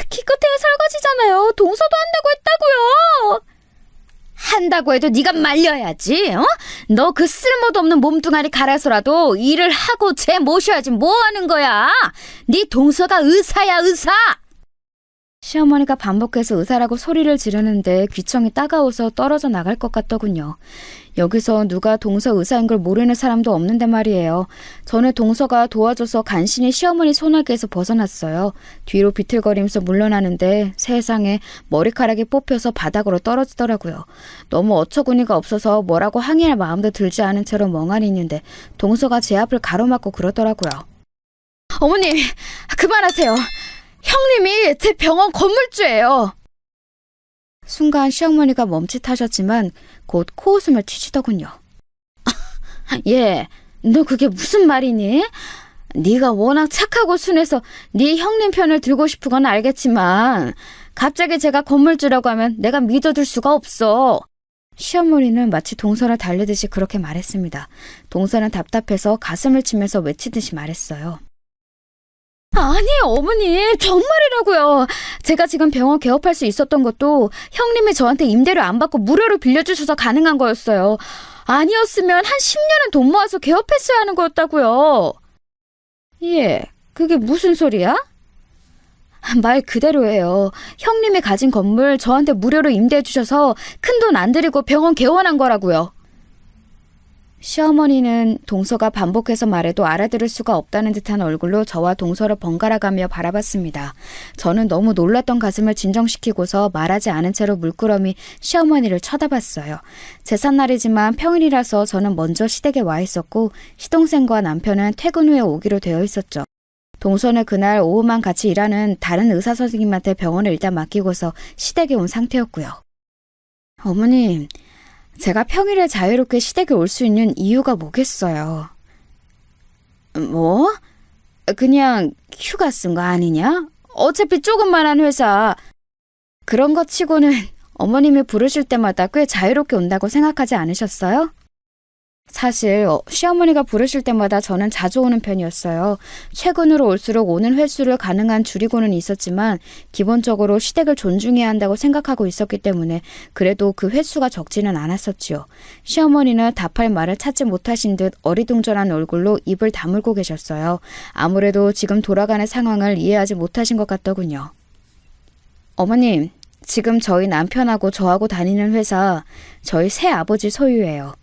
Speaker 3: 기껏해야 설거지잖아요. 동서도 한다고 했다고요. 한다고 해도 네가 말려야지. 너 그 쓸모도 없는 몸뚱아리 갈아서라도 일을 하고 쟤 모셔야지 뭐 하는 거야. 네 동서가 의사야, 의사. 시어머니가 반복해서 의사라고 소리를 지르는데 귀청이 따가워서 떨어져 나갈 것 같더군요. 여기서 누가 동서 의사인 걸 모르는 사람도 없는데 말이에요. 전에 동서가 도와줘서 간신히 시어머니 소나기에서 벗어났어요. 뒤로 비틀거리면서 물러나는데 세상에 머리카락이 뽑혀서 바닥으로 떨어지더라고요. 너무 어처구니가 없어서 뭐라고 항의할 마음도 들지 않은 채로 멍하니 있는데 동서가 제 앞을 가로막고 그러더라고요. 어머님, 그만하세요. 형님이 제 병원 건물주예요. 순간 시어머니가 멈칫하셨지만 곧 코웃음을 치시더군요. 예, 너 그게 무슨 말이니? 네가 워낙 착하고 순해서 네 형님 편을 들고 싶은 건 알겠지만 갑자기 제가 건물주라고 하면 내가 믿어줄 수가 없어. 시어머니는 마치 동서를 달래듯이 그렇게 말했습니다. 동서는 답답해서 가슴을 치면서 외치듯이 말했어요. 아니, 어머니, 정말이라고요. 제가 지금 병원 개업할 수 있었던 것도 형님이 저한테 임대료 안 받고 무료로 빌려주셔서 가능한 거였어요. 아니었으면 한 10년은 돈 모아서 개업했어야 하는 거였다고요. 예, 그게 무슨 소리야? 말 그대로예요. 형님이 가진 건물 저한테 무료로 임대해 주셔서 큰돈 안 들이고 병원 개원한 거라고요. 시어머니는 동서가 반복해서 말해도 알아들을 수가 없다는 듯한 얼굴로 저와 동서를 번갈아가며 바라봤습니다. 저는 너무 놀랐던 가슴을 진정시키고서 말하지 않은 채로 물끄러미 시어머니를 쳐다봤어요. 제삿날이지만 평일이라서 저는 먼저 시댁에 와 있었고 시동생과 남편은 퇴근 후에 오기로 되어 있었죠. 동서는 그날 오후만 같이 일하는 다른 의사 선생님한테 병원을 일단 맡기고서 시댁에 온 상태였고요. 어머님, 제가 평일에 자유롭게 시댁에 올 수 있는 이유가 뭐겠어요? 뭐? 그냥 휴가 쓴 거 아니냐? 어차피 조금만한 회사. 그런 것 치고는 어머님이 부르실 때마다 꽤 자유롭게 온다고 생각하지 않으셨어요? 사실 시어머니가 부르실 때마다 저는 자주 오는 편이었어요. 최근으로 올수록 오는 횟수를 가능한 줄이고는 있었지만 기본적으로 시댁을 존중해야 한다고 생각하고 있었기 때문에 그래도 그 횟수가 적지는 않았었지요. 시어머니는 답할 말을 찾지 못하신 듯 어리둥절한 얼굴로 입을 다물고 계셨어요. 아무래도 지금 돌아가는 상황을 이해하지 못하신 것 같더군요. 어머님, 지금 저희 남편하고 저하고 다니는 회사 저희 새아버지 소유예요.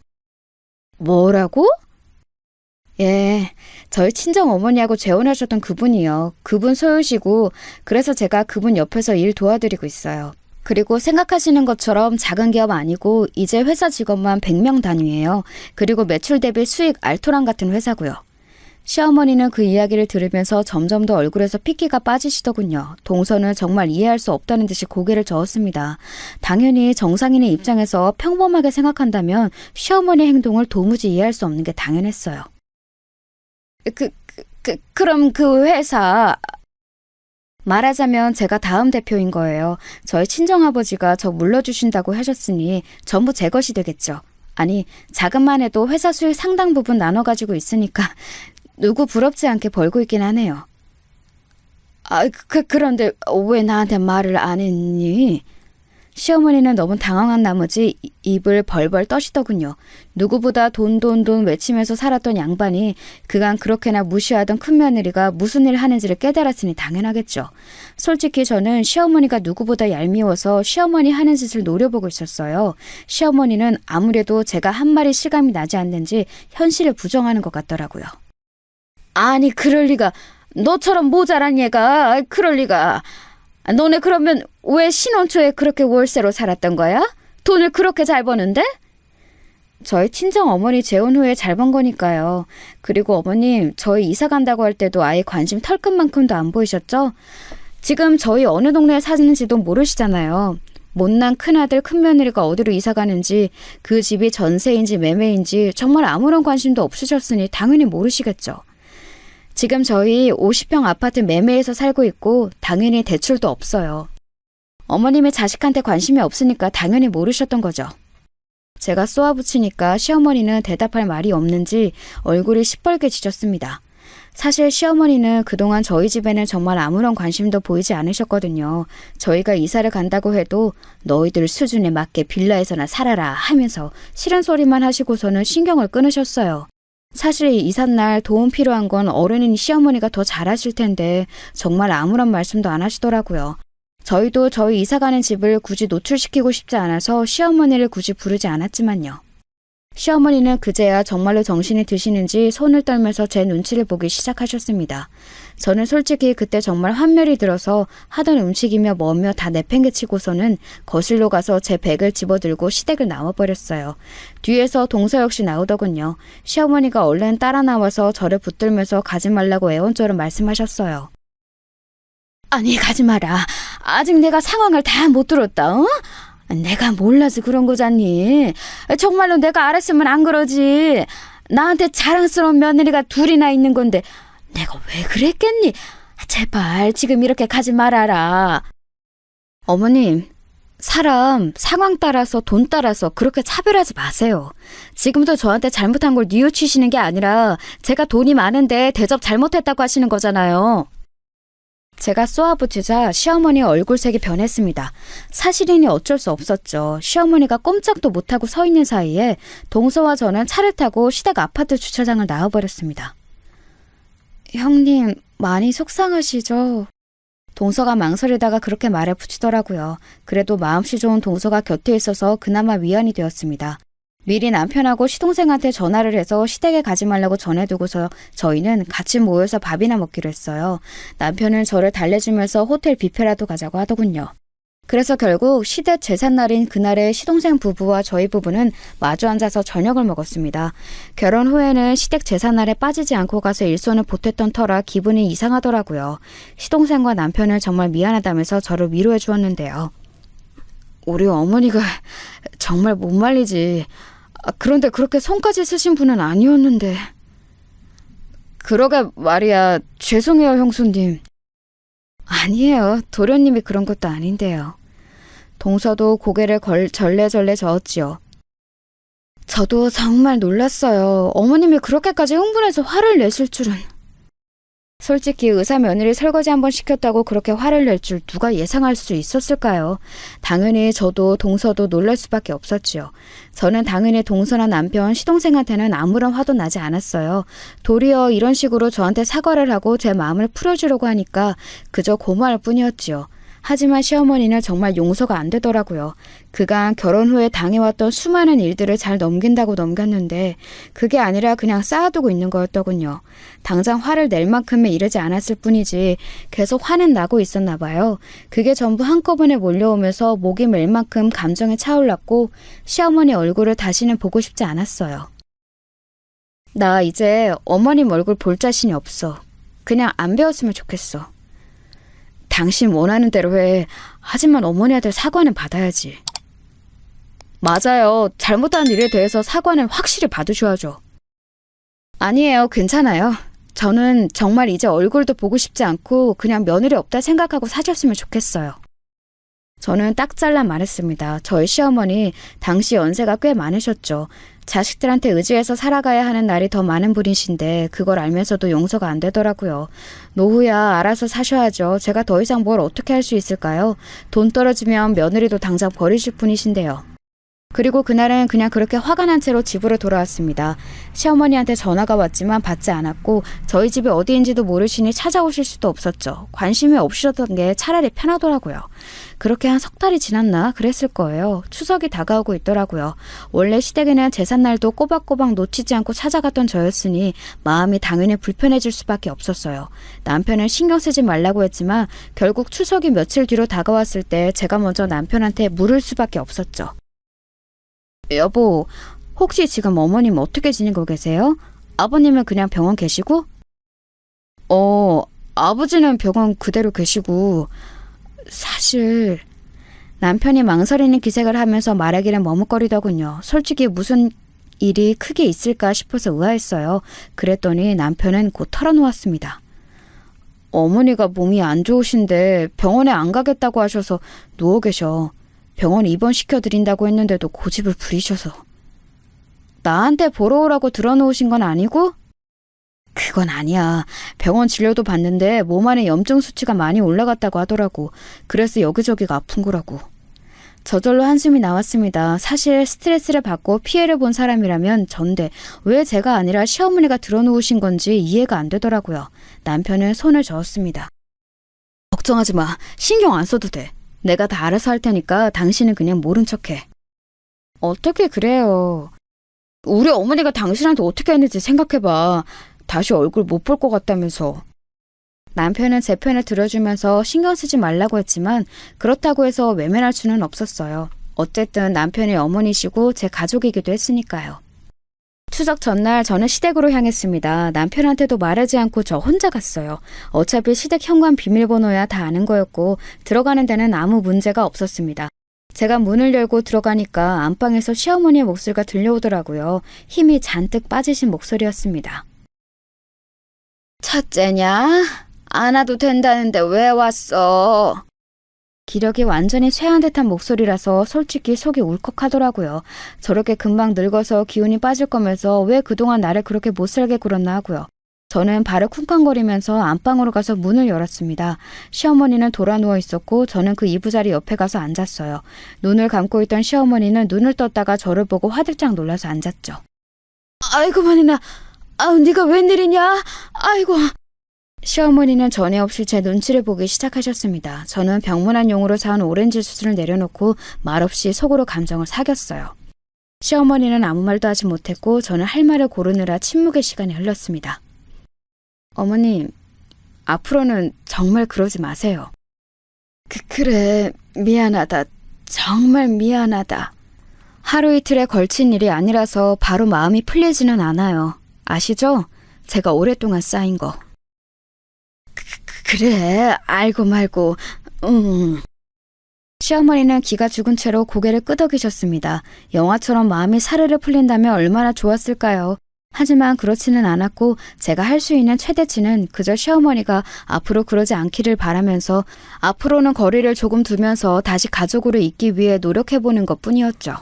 Speaker 3: 뭐라고? 예, 저희 친정어머니하고 재혼하셨던 그분이요. 그분 소유시고 그래서 제가 그분 옆에서 일 도와드리고 있어요. 그리고 생각하시는 것처럼 작은 기업 아니고 이제 회사 직원만 100명 단위예요. 그리고 매출 대비 수익 알토란 같은 회사고요. 시어머니는 그 이야기를 들으면서 점점 더 얼굴에서 핏기가 빠지시더군요. 동서는 정말 이해할 수 없다는 듯이 고개를 저었습니다. 당연히 정상인의 입장에서 평범하게 생각한다면 시어머니 행동을 도무지 이해할 수 없는 게 당연했어요. 그럼 그 회사... 말하자면 제가 다음 대표인 거예요. 저희 친정아버지가 저 물러주신다고 하셨으니 전부 제 것이 되겠죠. 아니, 자금만 해도 회사 수익 상당 부분 나눠 가지고 있으니까 누구 부럽지 않게 벌고 있긴 하네요. 그런데 왜 나한테 말을 안 했니? 시어머니는 너무 당황한 나머지 입을 벌벌 떠시더군요. 누구보다 돈 외치면서 살았던 양반이 그간 그렇게나 무시하던 큰며느리가 무슨 일 하는지를 깨달았으니 당연하겠죠. 솔직히 저는 시어머니가 누구보다 얄미워서 시어머니 하는 짓을 노려보고 있었어요. 시어머니는 아무래도 제가 한 말이 실감이 나지 않는지 현실을 부정하는 것 같더라고요. 아니, 그럴 리가. 너처럼 모자란 얘가 그럴 리가. 너네 그러면 왜 신혼 초에 그렇게 월세로 살았던 거야? 돈을 그렇게 잘 버는데? 저희 친정 어머니 재혼 후에 잘 번 거니까요. 그리고 어머님, 저희 이사 간다고 할 때도 아예 관심 털끝만큼도 안 보이셨죠? 지금 저희 어느 동네에 사는지도 모르시잖아요. 못난 큰아들 큰며느리가 어디로 이사 가는지, 그 집이 전세인지 매매인지 정말 아무런 관심도 없으셨으니 당연히 모르시겠죠. 지금 저희 50평 아파트 매매해서 살고 있고 당연히 대출도 없어요. 어머님의 자식한테 관심이 없으니까 당연히 모르셨던 거죠. 제가 쏘아붙이니까 시어머니는 대답할 말이 없는지 얼굴이 시뻘개지셨습니다. 사실 시어머니는 그동안 저희 집에는 정말 아무런 관심도 보이지 않으셨거든요. 저희가 이사를 간다고 해도 너희들 수준에 맞게 빌라에서나 살아라 하면서 싫은 소리만 하시고서는 신경을 끊으셨어요. 사실 이삿날 도움 필요한 건 어른인 시어머니가 더 잘하실 텐데 정말 아무런 말씀도 안 하시더라고요. 저희도 저희 이사가는 집을 굳이 노출시키고 싶지 않아서 시어머니를 굳이 부르지 않았지만요. 시어머니는 그제야 정말로 정신이 드시는지 손을 떨면서 제 눈치를 보기 시작하셨습니다. 저는 솔직히 그때 정말 환멸이 들어서 하던 음식이며 뭐며 다 내팽개치고서는 거실로 가서 제 백을 집어들고 시댁을 나와버렸어요. 뒤에서 동서 역시 나오더군요. 시어머니가 얼른 따라 나와서 저를 붙들면서 가지 말라고 애원처럼 말씀하셨어요. 아니, 가지 마라. 아직 내가 상황을 다 못 들었다. 어? 내가 몰라서 그런 거잖니. 정말로 내가 알았으면 안 그러지. 나한테 자랑스러운 며느리가 둘이나 있는 건데 내가 왜 그랬겠니? 제발 지금 이렇게 가지 말아라. 어머님, 사람 상황 따라서 돈 따라서 그렇게 차별하지 마세요. 지금도 저한테 잘못한 걸 뉘우치시는 게 아니라 제가 돈이 많은데 대접 잘못했다고 하시는 거잖아요. 제가 쏘아붙이자 시어머니의 얼굴색이 변했습니다. 사실이니 어쩔 수 없었죠. 시어머니가 꼼짝도 못하고 서 있는 사이에 동서와 저는 차를 타고 시댁 아파트 주차장을 나와버렸습니다. 형님, 많이 속상하시죠? 동서가 망설이다가 그렇게 말에 붙이더라고요. 그래도 마음씨 좋은 동서가 곁에 있어서 그나마 위안이 되었습니다. 미리 남편하고 시동생한테 전화를 해서 시댁에 가지 말라고 전해두고서 저희는 같이 모여서 밥이나 먹기로 했어요. 남편은 저를 달래주면서 호텔 뷔페라도 가자고 하더군요. 그래서 결국 시댁 제삿날인 그날에 시동생 부부와 저희 부부는 마주 앉아서 저녁을 먹었습니다. 결혼 후에는 시댁 제삿날에 빠지지 않고 가서 일손을 보탰던 터라 기분이 이상하더라고요. 시동생과 남편은 정말 미안하다면서 저를 위로해 주었는데요. 우리 어머니가 정말 못 말리지. 그런데 그렇게 손까지 쓰신 분은 아니었는데. 그러게 말이야. 죄송해요, 형수님. 아니에요. 도련님이 그런 것도 아닌데요. 동서도 고개를 절레절레 저었지요. 저도 정말 놀랐어요. 어머님이 그렇게까지 흥분해서 화를 내실 줄은. 솔직히 의사 며느리 설거지 한번 시켰다고 그렇게 화를 낼 줄 누가 예상할 수 있었을까요? 당연히 저도 동서도 놀랄 수밖에 없었지요. 저는 당연히 동서나 남편, 시동생한테는 아무런 화도 나지 않았어요. 도리어 이런 식으로 저한테 사과를 하고 제 마음을 풀어주려고 하니까 그저 고마울 뿐이었지요. 하지만 시어머니는 정말 용서가 안 되더라고요. 그간 결혼 후에 당해왔던 수많은 일들을 잘 넘긴다고 넘겼는데 그게 아니라 그냥 쌓아두고 있는 거였더군요. 당장 화를 낼 만큼에 이르지 않았을 뿐이지 계속 화는 나고 있었나 봐요. 그게 전부 한꺼번에 몰려오면서 목이 멜 만큼 감정이 차올랐고 시어머니 얼굴을 다시는 보고 싶지 않았어요. 나 이제 어머님 얼굴 볼 자신이 없어. 그냥 안 배웠으면 좋겠어. 당신 원하는 대로 해. 하지만 어머니한테 사과는 받아야지. 맞아요. 잘못한 일에 대해서 사과는 확실히 받으셔야죠. 아니에요. 괜찮아요. 저는 정말 이제 얼굴도 보고 싶지 않고 그냥 며느리 없다 생각하고 사셨으면 좋겠어요. 저는 딱 잘라 말했습니다. 저희 시어머니 당시 연세가 꽤 많으셨죠. 자식들한테 의지해서 살아가야 하는 날이 더 많은 분이신데 그걸 알면서도 용서가 안 되더라고요. 노후야 알아서 사셔야죠. 제가 더 이상 뭘 어떻게 할 수 있을까요? 돈 떨어지면 며느리도 당장 버리실 분이신데요. 그리고 그날은 그냥 그렇게 화가 난 채로 집으로 돌아왔습니다. 시어머니한테 전화가 왔지만 받지 않았고 저희 집이 어디인지도 모르시니 찾아오실 수도 없었죠. 관심이 없으셨던 게 차라리 편하더라고요. 그렇게 한 석 달이 지났나 그랬을 거예요. 추석이 다가오고 있더라고요. 원래 시댁에는 제삿날도 꼬박꼬박 놓치지 않고 찾아갔던 저였으니 마음이 당연히 불편해질 수밖에 없었어요. 남편은 신경 쓰지 말라고 했지만 결국 추석이 며칠 뒤로 다가왔을 때 제가 먼저 남편한테 물을 수밖에 없었죠. 여보, 혹시 지금 어머님 어떻게 지내고 계세요? 아버님은 그냥 병원 계시고? 아버지는 병원 그대로 계시고 사실 남편이 망설이는 기색을 하면서 말하기를 머뭇거리더군요. 솔직히 무슨 일이 크게 있을까 싶어서 의아했어요. 그랬더니 남편은 곧 털어놓았습니다. 어머니가 몸이 안 좋으신데 병원에 안 가겠다고 하셔서 누워 계셔. 병원 입원시켜드린다고 했는데도 고집을 부리셔서. 나한테 보러 오라고 들어놓으신 건 아니고? 그건 아니야. 병원 진료도 받는데 몸 안에 염증 수치가 많이 올라갔다고 하더라고. 그래서 여기저기가 아픈 거라고. 저절로 한숨이 나왔습니다. 사실 스트레스를 받고 피해를 본 사람이라면 전데 왜 제가 아니라 시어머니가 들어놓으신 건지 이해가 안 되더라고요. 남편은 손을 저었습니다. 걱정하지 마. 신경 안 써도 돼. 내가 다 알아서 할 테니까 당신은 그냥 모른 척해. 어떻게 그래요. 우리 어머니가 당신한테 어떻게 했는지 생각해봐. 다시 얼굴 못 볼 것 같다면서. 남편은 제 편을 들어주면서 신경 쓰지 말라고 했지만 그렇다고 해서 외면할 수는 없었어요. 어쨌든 남편이 어머니시고 제 가족이기도 했으니까요. 추석 전날 저는 시댁으로 향했습니다. 남편한테도 말하지 않고 저 혼자 갔어요. 어차피 시댁 현관 비밀번호야 다 아는 거였고 들어가는 데는 아무 문제가 없었습니다. 제가 문을 열고 들어가니까 안방에서 시어머니의 목소리가 들려오더라고요. 힘이 잔뜩 빠지신 목소리였습니다. 첫째냐? 안 와도 된다는데 왜 왔어? 기력이 완전히 쇠한 듯한 목소리라서 솔직히 속이 울컥하더라고요. 저렇게 금방 늙어서 기운이 빠질 거면서 왜 그동안 나를 그렇게 못살게 굴었나 하고요. 저는 발을 쿵쾅거리면서 안방으로 가서 문을 열었습니다. 시어머니는 돌아 누워 있었고 저는 그 이부자리 옆에 가서 앉았어요. 눈을 감고 있던 시어머니는 눈을 떴다가 저를 보고 화들짝 놀라서 앉았죠. 아이고 마니나, 네가 웬일이냐? 아이고. 시어머니는 전에 없이 제 눈치를 보기 시작하셨습니다. 저는 병문안 용으로 사온 오렌지 주스를 내려놓고 말없이 속으로 감정을 사겼어요. 시어머니는 아무 말도 하지 못했고 저는 할 말을 고르느라 침묵의 시간이 흘렀습니다. 어머님, 앞으로는 정말 그러지 마세요. 그래, 미안하다. 정말 미안하다. 하루 이틀에 걸친 일이 아니라서 바로 마음이 풀리지는 않아요. 아시죠? 제가 오랫동안 쌓인 거. 그래, 알고 말고, 시어머니는 기가 죽은 채로 고개를 끄덕이셨습니다. 영화처럼 마음이 사르르 풀린다면 얼마나 좋았을까요? 하지만 그렇지는 않았고 제가 할 수 있는 최대치는 그저 시어머니가 앞으로 그러지 않기를 바라면서 앞으로는 거리를 조금 두면서 다시 가족으로 있기 위해 노력해보는 것뿐이었죠.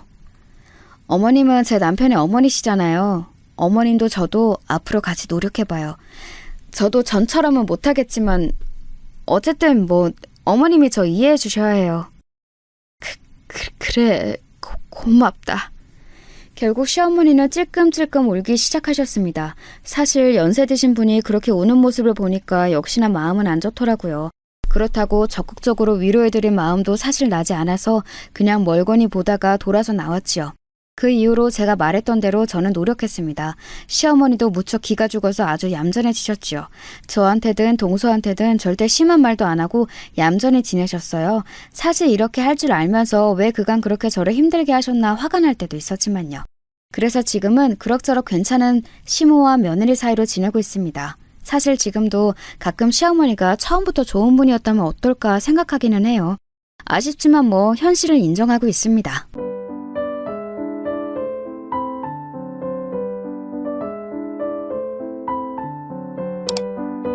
Speaker 3: 어머님은 제 남편의 어머니시잖아요. 어머님도 저도 앞으로 같이 노력해봐요. 저도 전처럼은 못하겠지만 어쨌든 어머님이 저 이해해 주셔야 해요. 그래, 고맙다. 결국 시어머니는 찔끔찔끔 울기 시작하셨습니다. 사실 연세 드신 분이 그렇게 우는 모습을 보니까 역시나 마음은 안 좋더라고요. 그렇다고 적극적으로 위로해드릴 마음도 사실 나지 않아서 그냥 멀거니 보다가 돌아서 나왔지요. 그 이후로 제가 말했던 대로 저는 노력했습니다. 시어머니도 무척 기가 죽어서 아주 얌전해지셨지요. 저한테든 동서한테든 절대 심한 말도 안 하고 얌전히 지내셨어요. 사실 이렇게 할 줄 알면서 왜 그간 그렇게 저를 힘들게 하셨나 화가 날 때도 있었지만요. 그래서 지금은 그럭저럭 괜찮은 시모와 며느리 사이로 지내고 있습니다. 사실 지금도 가끔 시어머니가 처음부터 좋은 분이었다면 어떨까 생각하기는 해요. 아쉽지만 현실을 인정하고 있습니다.